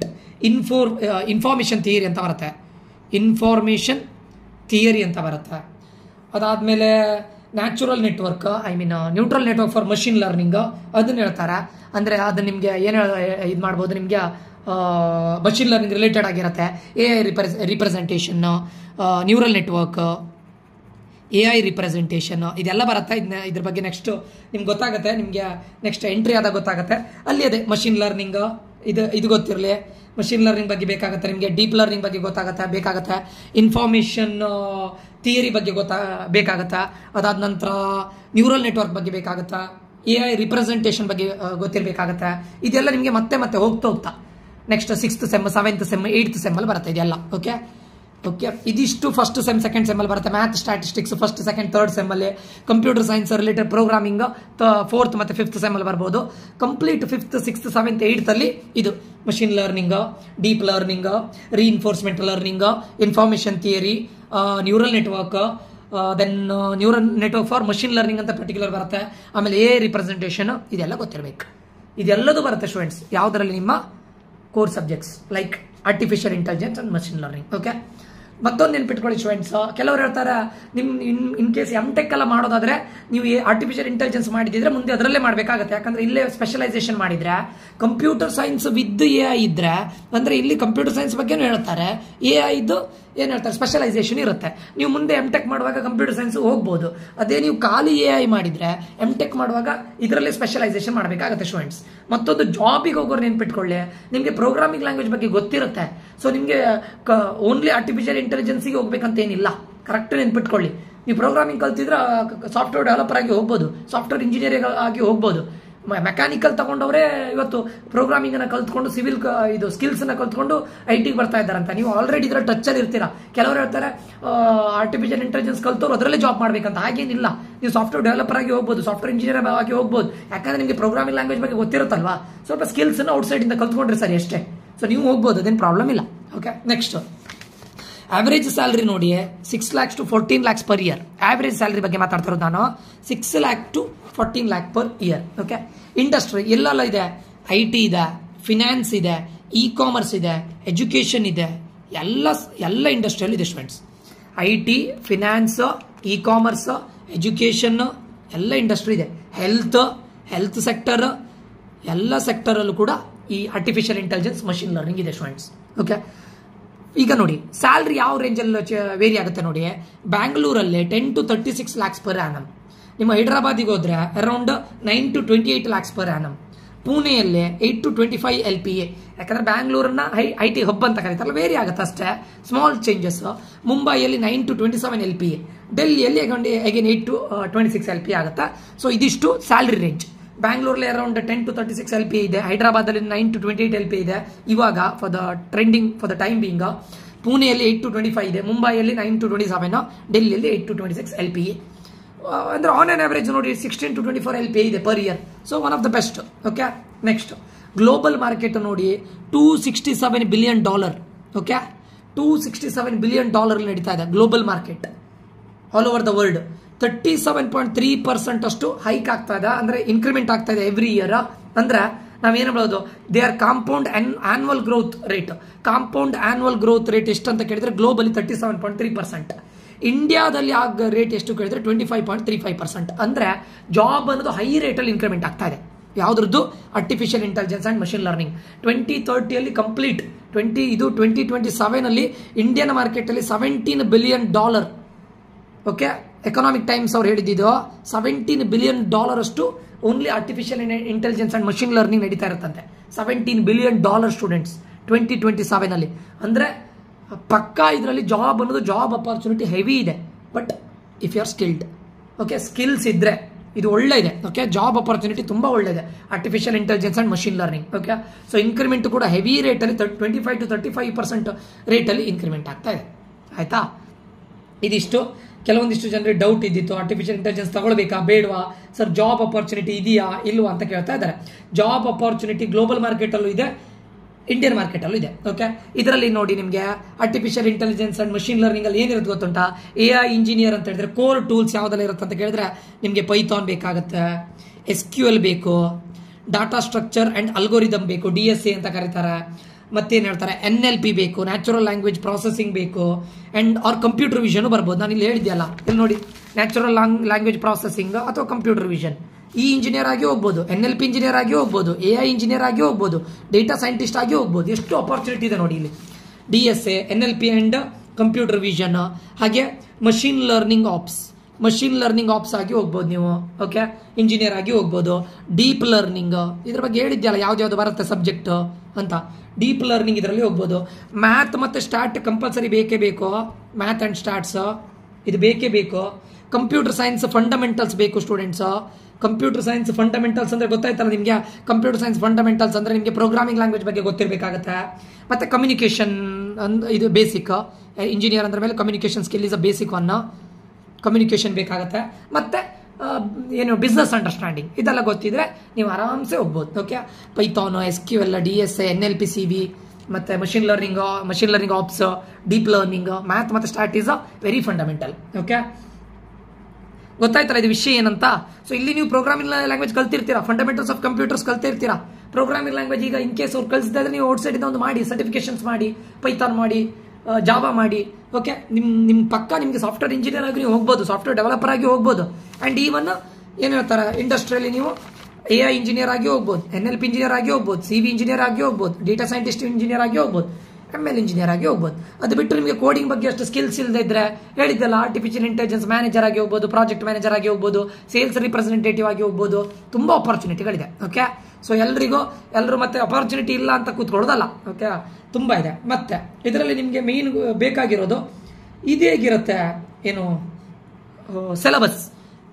ಥಿಯರಿ ಅಂತ ಬರುತ್ತೆ. ಅದಾದ್ಮೇಲೆ natural network, neutral network for machine learning ಅದನ್ನ ಹೇಳ್ತಾರೆ. ಅಂದರೆ ಅದು ನಿಮಗೆ ಏನು ಇದು ಮಾಡ್ಬೋದು, ನಿಮಗೆ ಮಷಿನ್ ಲರ್ನಿಂಗ್ ರಿಲೇಟೆಡ್ ಆಗಿರುತ್ತೆ. AI representation, neural network, AI representation ಇದೆಲ್ಲ ಬರುತ್ತೆ. ಇದ್ರ ಬಗ್ಗೆ ನೆಕ್ಸ್ಟ್ ನಿಮ್ಗೆ ಗೊತ್ತಾಗುತ್ತೆ. ನಿಮಗೆ ನೆಕ್ಸ್ಟ್ ಎಂಟ್ರಿ ಆದಾಗ ಗೊತ್ತಾಗುತ್ತೆ. ಅಲ್ಲಿ ಅದೇ ಮಷಿನ್ ಲರ್ನಿಂಗ್ ಇದು ಗೊತ್ತಿರಲಿ. ಮಷಿನ್ ಲರ್ನಿಂಗ್ ಬಗ್ಗೆ ಬೇಕಾಗುತ್ತೆ ನಿಮಗೆ, ಡೀಪ್ ಲರ್ನಿಂಗ್ ಬಗ್ಗೆ ಬೇಕಾಗುತ್ತೆ, ಇನ್ಫಾರ್ಮೇಷನ್ ಥಿಯರಿ ಬಗ್ಗೆ ಬೇಕಾಗುತ್ತೆ. ಅದಾದ ನಂತರ ನ್ಯೂರಲ್ ನೆಟ್ವರ್ಕ್ ಬಗ್ಗೆ ಬೇಕಾಗುತ್ತೆ, AI ರಿಪ್ರೆಸೆಂಟೇಷನ್ ಬಗ್ಗೆ ಗೊತ್ತಿರಬೇಕಾಗತ್ತೆ. ಇದೆಲ್ಲ ನಿಮಗೆ ಮತ್ತೆ ಹೋಗ್ತಾ next 6th sem, 7th sem, 8th sem ಅಲ್ಲಿ ಬರುತ್ತೆ ಇದೆಲ್ಲ. ಓಕೆ, ಇದಿಷ್ಟು ಫಸ್ಟ್ ಸೆಮ್, ಸೆಕೆಂಡ್ ಸೆಮ್ ಅಲ್ಲಿ ಬರುತ್ತೆ. Math statistics first, second, third sem ಅಲ್ಲಿ. Computer science related programming 4th ಮತ್ತೆ 5th ಸೆಮ್ ಅಲ್ಲಿ ಬರ್ಬೋದು. Complete 5th, 6th, 7th, 8th ಅಲ್ಲಿ ಇದು machine learning, deep learning, reinforcement learning, information theory, neural network, then neural network for machine learning ಅಂತ ಪರ್ಟಿಕ್ಯುಲರ್ ಬರುತ್ತೆ. ಆಮೇಲೆ AI ರಿಪ್ರೆಸೆಂಟೇಷನ್ ಇದೆಲ್ಲ ಗೊತ್ತಿರಬೇಕು. ಇದೆಲ್ಲದೂ ಬರುತ್ತೆ ಸ್ಟೂಡೆಂಟ್ಸ್ ಯಾವುದರಲ್ಲಿ? ನಿಮ್ಮ core subjects like artificial intelligence and machine learning. Okay, ಮತ್ತೊಂದು ನೆನ್ಪಿಟ್ಕೊಳ್ಳಿ ಸ್ಟೂಡೆಂಟ್ಸ್, ಕೆಲವರು ಹೇಳ್ತಾರೆ ನಿಮ್ ಇನ್ ಕೇಸ್ MTech ಎಲ್ಲ ಮಾಡೋದಾದ್ರೆ ನೀವು ಆರ್ಟಿಫಿಷಿಯಲ್ ಇಂಟೆಲಿಜೆನ್ಸ್ ಮಾಡಿದ್ರೆ ಮುಂದೆ ಅದರಲ್ಲೇ ಮಾಡಬೇಕಾಗುತ್ತೆ. ಯಾಕಂದ್ರೆ ಇಲ್ಲೇ ಸ್ಪೆಷಲೈಸೇಷನ್ ಮಾಡಿದ್ರೆ ಕಂಪ್ಯೂಟರ್ ಸೈನ್ಸ್ ವಿತ್ AI ಇದ್ರೆ, ಅಂದ್ರೆ ಇಲ್ಲಿ ಕಂಪ್ಯೂಟರ್ ಸೈನ್ಸ್ ಬಗ್ಗೆ ಹೇಳ್ತಾರೆ, AI ಇದು ಏನ್ ಹೇಳ್ತಾರೆ ಸ್ಪೆಷಲೈಸೇಷನ್ ಇರುತ್ತೆ. ನೀವು ಮುಂದೆ MTech ಮಾಡುವಾಗ ಕಂಪ್ಯೂಟರ್ ಸೈನ್ಸ್ ಹೋಗ್ಬೋದು. ಅದೇ ನೀವು ಖಾಲಿ AI ಮಾಡಿದ್ರೆ MTech ಮಾಡುವಾಗ ಇದರಲ್ಲೇ ಸ್ಪೆಷಲೈಸೇಷನ್ ಮಾಡಬೇಕಾಗುತ್ತೆ ಸ್ಟೂಡೆಂಟ್ಸ್. ಮತ್ತೊಂದು ಜಾಬಿಗೆ ಹೋಗೋರು ನೆನ್ಪಿಟ್ಕೊಳ್ಳಿ, ನಿಮಗೆ ಪ್ರೋಗ್ರಾಮಿಂಗ್ ಲ್ಯಾಂಗ್ವೇಜ್ ಬಗ್ಗೆ ಗೊತ್ತಿರುತ್ತೆ. ಸೊ ನಿಮಗೆ ಓನ್ಲಿ ಆರ್ಟಿಫಿಷಿಯಲ್ ಇಂಟೆಲಿಜೆನ್ಸ್ಗೆ ಹೋಗ್ಬೇಕಂತ ಏನಿಲ್ಲ, ಕರೆಕ್ಟ್ ನೆನ್ಪಿಟ್ಕೊಳ್ಳಿ. ನೀವು ಪ್ರೋಗ್ರಾಮಿಂಗ್ ಕಲ್ತಿದ್ರೆ ಸಾಫ್ಟ್ವೇರ್ ಡೆವಲಪರ್ ಆಗಿ ಹೋಗ್ಬೋದು, ಸಾಫ್ಟ್ವೇರ್ ಇಂಜಿನಿಯರ್ ಆಗಿ ಹೋಗ್ಬೋದು. ಮೆಕ್ಯಾನಿಕಲ್ ತಗೊಂಡವರೇ ಇವತ್ತು ಪ್ರೋಗ್ರಾಮಿಂಗ್ ಅನ್ನ ಕಲ್ತ್ಕೊಂಡು ಸಿವಿಲ್ ಇದು ಸ್ಕಿಲ್ಸ್ ಅನ್ನ ಕಲ್ತ್ಕೊಂಡು IT ಬರ್ತಾ ಇದ್ದಾರಂತ. ನೀವು ಆಲ್ರೆಡಿ ಇದರ ಟಚ್ ಅಲ್ಲಿ ಇರ್ತೀರಾ. ಕೆಲವರು ಹೇಳ್ತಾರೆ ಆರ್ಟಿಫಿಷಿಯಲ್ ಇಂಟೆಲಿಜೆನ್ಸ್ ಕಲ್ತವ್ರು ಅದರಲ್ಲೇ ಜಾಬ್ ಮಾಡ್ಬೇಕಂತ. ಹಾಗೇನಿಲ್ಲ, ನೀವು ಸಾಫ್ಟ್ವೇರ್ ಡೆವಲಪರ್ ಆಗಿ ಹೋಗ್ಬೋದು, ಸಾಫ್ಟ್ವೇರ್ ಇಂಜಿನಿಯರ್ ಆಗಿ ಹೋಗ್ಬೋದು. ಯಾಕಂದ್ರೆ ನಿಮಗೆ ಪ್ರೋಗ್ರಾಮಿಂಗ್ ಲ್ಯಾಂಗ್ವೇಜ್ ಬಗ್ಗೆ ಗೊತ್ತಿರುತ್ತಲ್ವಾ, ಸ್ವಲ್ಪ ಸ್ಕಿಲ್ಸ್ ಅನ್ನ ಔಟ್ ಸೈಡ್ ಇಂದ ಕಲ್ತ್ಕೊಂಡ್ರೆ ಸರಿ ಅಷ್ಟೇ. ಸೊ ನೀವು ಹೋಗ್ಬೋದು, ಅದೇನು ಪ್ರಾಬ್ಲಮ್ ಇಲ್ಲ. ಓಕೆ, ನೆಕ್ಸ್ಟ್ ಆವರೇಜ್ ಸ್ಯಾಲರಿ ನೋಡಿ 6 lakhs to 14 lakhs per year. Average salary ಬಗ್ಗೆ ಮಾತಾಡ್ತಿರೋದು ನಾನು. 6 lakh to 14 lakh per year. Okay, industry ಎಲ್ಲೆಲ್ಲ ಇದೆ? IT ಇದೆ, ಫಿನಾನ್ಸ್ ಇದೆ, ಇ-ಕಾಮರ್ಸ್ ಇದೆ, ಎಜುಕೇಶನ್ ಇದೆ, ಎಲ್ಲ ಇಂಡಸ್ಟ್ರಿಯಲ್ಲಿ ಇದೆ students. IT, finance, e-commerce, education ಎಲ್ಲ ಇಂಡಸ್ಟ್ರಿ ಇದೆ. ಹೆಲ್ತ್ ಸೆಕ್ಟರ್, ಎಲ್ಲ ಸೆಕ್ಟರಲ್ಲೂ ಕೂಡ ಈ ಆರ್ಟಿಫಿಷಿಯಲ್ ಇಂಟೆಲಿಜೆನ್ಸ್, ಮಷಿನ್ ಲರ್ನಿಂಗ್ ಇದೆ ಸ್ಟೂಡೆಂಟ್ಸ್. ಓಕೆ, ಈಗ ನೋಡಿ ಸ್ಯಾಲ್ರಿ ಯಾವ ರೇಂಜಲ್ಲಿ ವೇರಿ ಆಗುತ್ತೆ ನೋಡಿ. ಬ್ಯಾಂಗ್ಳೂರಲ್ಲಿ 10 to 36 lakhs per annum. ನಿಮ್ಮ ಹೈದರಾಬಾದಿಗೆ ಹೋದ್ರೆ around 9 to 28 lakhs per annum. ಪುಣೆಯಲ್ಲಿ 8 to 25 LPA. ಯಾಕಂದ್ರೆ ಬ್ಯಾಂಗ್ಳೂರನ್ನ IT ಹಬ್ ಅಂತ ಕರೀತಾರಲ್ಲ, ವೇರಿ ಆಗುತ್ತೆ ಅಷ್ಟೇ, ಸ್ಮಾಲ್ ಚೇಂಜಸ್. ಮುಂಬೈಯಲ್ಲಿ 9 to 27 LPA. ಡೆಲ್ಲಿಯಲ್ಲಿ ಅಗೇನ್ 8 to 26 LPA ಆಗುತ್ತೆ. ಸೊ ಇದಿಷ್ಟು ಸ್ಯಾಲ್ರಿ ರೇಂಜ್. ಬ್ಯಾಂಗ್ಳೂರಲ್ಲಿ ಅರೌಂಡ್ 10 to 36 LPA ಇದೆ. ಹೈದರಾಬಾದಲ್ಲಿ 9 to 28 LPA ಇದೆ ಇವಾಗ ಫಾರ್ ದ ಟೈಮ್ ಬೀಯಿಂಗ್. ಪುಣೆಯಲ್ಲಿ 8 to 25 ಇದೆ, ಮುಂಬೈಯಲ್ಲಿ 9 to 27, ಡೆಲ್ಲಿಯಲ್ಲಿ 8 to 26 LPA. ಅಂದ್ರೆ ಆನ್ ಆನ್ ಅವರೇಜ್ ನೋಡಿ 16 to 24 LPA ಇದೆ per year. So one of the best. Okay, next global market ನೋಡಿ $267 billion. ಓಕೆ, $267 billion ನಡೀತಾ ಇದೆ global market all over the world. 37.3% ಅಷ್ಟು ಹೈಕ್ ಆಗ್ತಾ ಇದೆ, ಅಂದ್ರೆ ಇನ್ಕ್ರಿಮೆಂಟ್ ಆಗ್ತಾ ಇದೆ ಎವ್ರಿ ಇಯರ್. ಅಂದ್ರೆ ನಾವೇನು ಹೇಳ್ಬೋದು, they are compound annual growth rate. Compound annual growth rate ಎಷ್ಟು ಅಂತ ಕೇಳಿದ್ರೆ ಗ್ಲೋಬಲಿ 37.3%. ಇಂಡಿಯಾದಲ್ಲಿ ಆಗ ರೇಟ್ ಎಷ್ಟು ಕೇಳಿದ್ರೆ 25.35%. ಅಂದ್ರೆ ಜಾಬ್ ಅನ್ನೋದು ಹೈ ರೇಟಲ್ಲಿ ಇನ್ಕ್ರಿಮೆಂಟ್ ಆಗ್ತಾ ಇದೆ. ಯಾವುದ್ರದ್ದು? Artificial intelligence and machine learning. 2030 complete 2027 Indian market ಅಲ್ಲಿ $17 ಬಿಲಿಯನ್. ಓಕೆ, ಎಕನಾಮಿಕ್ ಟೈಮ್ಸ್ ಅವ್ರು ಹೇಳಿದ್ದು $17 ಬಿಲಿಯನ್ ಅಷ್ಟು only artificial intelligence and machine learning ನಡೀತಾ ಇರುತ್ತಂತೆ. $17 ಬಿಲಿಯನ್ ಸ್ಟೂಡೆಂಟ್ಸ್ 2027 ಅಂದ್ರೆ ಪಕ್ಕಾ ಇದರಲ್ಲಿ ಜಾಬ್ ಅನ್ನೋದು ಜಾಬ್ ಅಪಾರ್ಚುನಿಟಿ ಹೆವಿ ಇದೆ. But if you are skilled, okay, skills ಇದ್ರೆ ಇದು ಒಳ್ಳೆ ಇದೆ. ಓಕೆ, ಜಾಬ್ ಅಪಾರ್ಚುನಿಟಿ ತುಂಬಾ ಒಳ್ಳೆಇದೆ artificial intelligence and machine learning. Okay, so increment ಕೂಡ ಹೆವಿ ರೇಟಲ್ಲಿ 25 to 35% ರೇಟಲ್ಲಿ ಇನ್ಕ್ರಿಮೆಂಟ್ ಆಗ್ತಾ ಇದೆ. ಆಯ್ತಾ? ಇದಿಷ್ಟು ಕೆಲವೊಂದಿಷ್ಟು ಜನರಿಗೆ ಡೌಟ್ ಇದ್ದಿತ್ತು, ಆರ್ಟಿಫಿಷಿಯಲ್ ಇಂಟೆಲಿಜೆನ್ಸ್ ತಗೊಳ್ಬೇಕಾ ಬೇಡವಾ ಸರ್, ಜಾಬ್ ಅಪಾರ್ಚುನಿಟಿ ಇದೆಯಾ ಇಲ್ವಾ ಅಂತ ಕೇಳ್ತಾ ಇದ್ದಾರೆ. ಜಾಬ್ ಅಪಾರ್ಚುನಿಟಿ ಗ್ಲೋಬಲ್ ಮಾರ್ಕೆಟಲ್ಲೂ ಇದೆ, ಇಂಡಿಯನ್ ಮಾರ್ಕೆಟಲ್ಲೂ ಇದೆ. ಓಕೆ, ಇದರಲ್ಲಿ ನೋಡಿ ನಿಮಗೆ artificial intelligence and machine learning ಅಲ್ಲಿ ಏನಿರುತ್ತೆ ಗೊತ್ತುಂಟಾ? AI ಇಂಜಿನಿಯರ್ ಅಂತ ಹೇಳಿದ್ರೆ ಕೋರ್ ಟೂಲ್ಸ್ ಯಾವುದೆಲ್ಲ ಇರುತ್ತೆ ಅಂತ ಕೇಳಿದ್ರೆ ನಿಮಗೆ ಪೈಥಾನ್ ಬೇಕಾಗುತ್ತೆ, SQL ಬೇಕು, ಡಾಟಾ ಸ್ಟ್ರಕ್ಚರ್ ಅಂಡ್ ಅಲ್ಗೋರಿದಮ್ ಬೇಕು, DSA ಅಂತ ಕರೀತಾರೆ. ಮತ್ತೇನು ಹೇಳ್ತಾರೆ, NLP ಬೇಕು, ನ್ಯಾಚುರಲ್ ಲ್ಯಾಂಗ್ವೇಜ್ ಪ್ರಾಸೆಸಿಂಗ್ ಬೇಕು, ಅಂಡ್ ಆರ್ ಕಂಪ್ಯೂಟರ್ ವಿಷನ್ ಬರ್ಬೋದು. ನಾನು ಇಲ್ಲಿ ಹೇಳಿದ್ಯಲ್ಲ, ಇಲ್ಲಿ ನೋಡಿ, ನ್ಯಾಚುರಲ್ ಲ್ಯಾಂಗ್ವೇಜ್ ಪ್ರಾಸೆಸಿಂಗ್ ಅಥವಾ ಕಂಪ್ಯೂಟರ್ ವಿಷನ್. ಈ ಇಂಜಿನಿಯರ್ ಆಗಿ ಹೋಗ್ಬೋದು, NLP ಇಂಜಿನಿಯರ್ ಆಗಿ ಹೋಗ್ಬೋದು, AI ಇಂಜಿನಿಯರ್ ಆಗಿ ಹೋಗ್ಬೋದು, ಡೇಟಾ ಸೈಂಟಿಸ್ಟ್ ಆಗಿ ಹೋಗ್ಬೋದು. ಎಷ್ಟು ಅಪಾರ್ಚುನಿಟಿ ಇದೆ ನೋಡಿ ಇಲ್ಲಿ. DSA, NLP and computer vision, ಹಾಗೆ ಮಷಿನ್ ಲರ್ನಿಂಗ್ ಆಪ್ಸ್ ಆಗಿ ಹೋಗ್ಬೋದು ನೀವು. ಓಕೆ, ಇಂಜಿನಿಯರ್ ಆಗಿ ಹೋಗ್ಬೋದು. ಡೀಪ್ ಲರ್ನಿಂಗ್ ಇದ್ರ ಬಗ್ಗೆ ಹೇಳಿದ್ಯಲ್ಲ, ಯಾವ್ದು ಬರುತ್ತೆ ಸಬ್ಜೆಕ್ಟ್ ಅಂತ. ಡೀಪ್ ಲರ್ನಿಂಗ್ ಇದರಲ್ಲಿ ಹೋಗ್ಬೋದು. ಮ್ಯಾಥ್ ಮತ್ತು ಸ್ಟಾಟ್ ಕಂಪಲ್ಸರಿ ಬೇಕೇ ಬೇಕು. ಮ್ಯಾಥ್ ಅಂಡ್ ಸ್ಟಾಟ್ಸ್ ಇದು ಬೇಕೇ ಬೇಕು. ಕಂಪ್ಯೂಟರ್ ಸೈನ್ಸ್ ಫಂಡಮೆಂಟಲ್ಸ್ ಬೇಕು ಸ್ಟೂಡೆಂಟ್ಸ್. ಕಂಪ್ಯೂಟರ್ ಸೈನ್ಸ್ ಫಂಡಮೆಂಟಲ್ಸ್ ಅಂದ್ರೆ ಗೊತ್ತಾಯ್ತಲ್ಲ ನಿಮಗೆ. ಕಂಪ್ಯೂಟರ್ ಸೈನ್ಸ್ ಫಂಡಮೆಂಟಲ್ಸ್ ಅಂದ್ರೆ ನಿಮಗೆ ಪ್ರೋಗ್ರಾಮಿಂಗ್ ಲ್ಯಾಂಗ್ವೇಜ್ ಬಗ್ಗೆ ಗೊತ್ತಿರಬೇಕಾಗುತ್ತೆ. ಮತ್ತೆ ಕಮ್ಯುನಿಕೇಶನ್ ಇದು ಬೇಸಿಕ್. ಇಂಜಿನಿಯರ್ ಅಂದ್ರೆ ಮೇಲೆ communication skill is a basic one. Communication ಬೇಕಾಗುತ್ತೆ. ಮತ್ತೆ ಏನು ಬಿಸ್ನೆಸ್ ಅಂಡರ್ಸ್ಟ್ಯಾಂಡಿಂಗ್ ಇದೆಲ್ಲ ಗೊತ್ತಿದ್ರೆ ನೀವು ಆರಾಮ್ಸೆ ಹೋಗ್ಬೋದು. Okay, Python, SQL, DSA, NLP, CB, ಮತ್ತೆ machine learning ops, deep learning, math ಮತ್ತು stat is a very fundamental. Okay, ಗೊತ್ತಾಯ್ತಲ್ಲ ಇದು ವಿಷಯ ಏನಂತ. ಸೊ ಇಲ್ಲಿ ನೀವು ಪ್ರೋಗ್ರಾಮಿಂಗ್ ಲ್ಯಾಂಗ್ವೇಜ್ ಕಲ್ತಿರ್ತೀರಾ, ಫಂಡಮೆಂಟಲ್ಸ್ ಆಫ್ ಕಂಪ್ಯೂಟರ್ಸ್ ಕಲ್ತಿರ್ತೀರಾ. ಪ್ರೋಗ್ರಾಮಿಂಗ್ ಲ್ಯಾಂಗ್ವೇಜ್ ಈಗ ಇನ್ ಕೇಸ್ ಅವ್ರು ಕಲಿಸಿದ್ರೆ ನೀವು ಔಟ್ ಸೈಡ್ ಒಂದು ಮಾಡಿ, ಸರ್ಟಿಫಿಕೇಶನ್ಸ್ ಮಾಡಿ, ಪೈಥಾನ್ ಮಾಡಿ, ಜಾವಾ ಮಾಡಿ. ಓಕೆ, ನಿಮ್ಮ ಪಕ್ಕ ನಿಮಗೆ ಸಾಫ್ಟ್ವೇರ್ ಇಂಜಿನಿಯರ್ ಆಗಿ ನೀವು ಹೋಗ್ಬೋದು, ಸಾಫ್ಟ್ವೇರ್ ಡೆವಲಪರ್ ಆಗಿ ಹೋಗ್ಬೋದು. ಅಂಡ್ ಈವನ್ ಏನು ಹೇಳ್ತಾರೆ, ಇಂಡಸ್ಟ್ರಿಯಲ್ಲಿ ನೀವು AI ಇಂಜಿನಿಯರ್ ಆಗಿ ಹೋಗ್ಬೋದು, NLP ಇಂಜಿನಿಯರ್ ಆಗಿ ಹೋಗ್ಬೋದು, CB ಇಂಜಿನಿಯರ್ ಆಗಿ ಹೋಗ್ಬೋದು, ಡೇಟಾ ಸೈಂಟಿಸ್ಟ್ ಇಂಜಿನಿಯರ್ ಆಗಿ ಹೋಗ್ಬೋದು, ML ಇಂಜಿನಿಯರ್ ಆಗಿ ಹೋಗ್ಬೋದು. ಅದು ಬಿಟ್ಟು ನಿಮಗೆ ಕೋಡಿಂಗ್ ಬಗ್ಗೆ ಅಷ್ಟು ಸ್ಕಿಲ್ಸ್ ಇಲ್ಲದೆ ಇದ್ರೆ ಹೇಳಿದ್ದಲ್ಲ, ಆರ್ಟಿಫಿಷಿಯಲ್ ಇಂಟೆಲಿಜೆನ್ಸ್ ಮ್ಯಾನೇಜರ್ ಆಗಿ ಹೋಗ್ಬೋದು, ಪ್ರಾಜೆಕ್ಟ್ ಮ್ಯಾನೇಜರ್ ಆಗಿ ಹೋಗ್ಬೋದು, ಸೇಲ್ಸ್ ರಿಪ್ರೆಸೆಂಟೇಟಿವ್ ಆಗಿ ಹೋಗ್ಬೋದು. ತುಂಬಾ ಅಪಾರ್ಚುನಿಟಿಗಳಿದೆ. ಓಕೆ, ಸೊ ಎಲ್ಲರೂ ಮತ್ತೆ ಅಪಾರ್ಚುನಿಟಿ ಇಲ್ಲ ಅಂತ ಕೂತ್ಕೊಳ್ಳೋದಲ್ಲ. ಓಕೆ, ತುಂಬಾ ಇದೆ. ಮತ್ತೆ ಇದರಲ್ಲಿ ನಿಮಗೆ ಮೇನ್ ಬೇಕಾಗಿರೋದು ಇದೇಗಿರುತ್ತೆ, ಏನು ಸಿಲೆಬಸ್.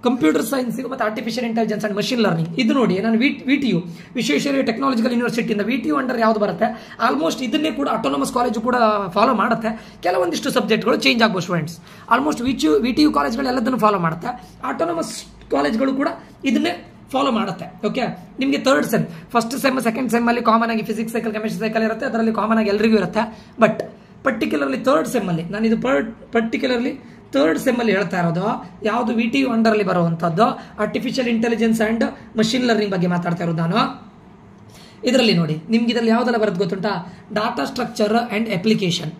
ಕಂಪ್ಯೂಟರ್ ಸೈನ್ಸ್ ಮತ್ತು artificial intelligence and machine learning ಇದು ನೋಡಿ. ನಾನು VTU ವಿಶ್ವೇಶ್ವರಯ್ಯ ಟೆಕ್ನಾಲಜಿಕಲ್ ಯೂನಿವರ್ಸಿಟಿಯಿಂದ VTU ಅಂಡರ್ ಯಾವ್ದು ಬರುತ್ತೆ ಆಲ್ಮೋಸ್ಟ್ ಇದನ್ನೇ ಕೂಡ ಆಟೋನಮಸ್ ಕಾಲೇಜು ಕೂಡ ಫಾಲೋ ಮಾಡುತ್ತೆ. ಕೆಲವೊಂದಿಷ್ಟು ಸಬ್ಜೆಕ್ಟ್ಗಳು ಚೇಂಜ್ ಆಗ್ಬೋದು ಸ್ಟೂಡೆಂಟ್ಸ್. ಆಲ್ಮೋಸ್ಟ್ VTU ಕಾಲೇಜ್ಗಳು ಎಲ್ಲದನ್ನು ಫಾಲೋ ಮಾಡುತ್ತೆ. ಆಟೋನಮಸ್ ಕಾಲೇಜ್ಗಳು ಕೂಡ ಇದನ್ನೇ ಫಾಲೋ ಮಾಡುತ್ತೆ. ಓಕೆ, ನಿಮಗೆ third sem, first sem, second sem ಅಲ್ಲಿ ಕಾಮನ್ ಆಗಿ ಫಿಸಿಕ್ಸ್ ಸೈಕಲ್, ಕೆಮಿಸ್ಟ್ರಿ ಸೈಕಲ್ ಇರುತ್ತೆ. ಅದರಲ್ಲಿ ಕಾಮನ್ ಆಗಿ ಎಲ್ಲರಿಗೂ ಇರುತ್ತೆ. ಬಟ್ ಪರ್ಟಿಕ್ಯುಲರ್ಲಿ ಥರ್ಡ್ ಸೆಮ್ ಅಲ್ಲಿ, ನಾನು ಇದು ಪರ್ಟಿಕ್ಯುಲರ್ಲಿ ಥರ್ಡ್ ಸೆಮ್ ಅಲ್ಲಿ ಹೇಳ್ತಾ ಇರೋದು ಯಾವುದು VTU ಅಂಡರ್ ಅಲ್ಲಿ ಬರುವಂತದ್ದು artificial intelligence and machine learning ಬಗ್ಗೆ ಮಾತಾಡ್ತಾ ಇರೋದು ನಾನು. ಇದರಲ್ಲಿ ನೋಡಿ ನಿಮ್ಗೆ ಇದರಲ್ಲಿ ಯಾವ್ದೆಲ್ಲ ಬರುತ್ತೆ ಗೊತ್ತುಂಟಾ? Data structure and application,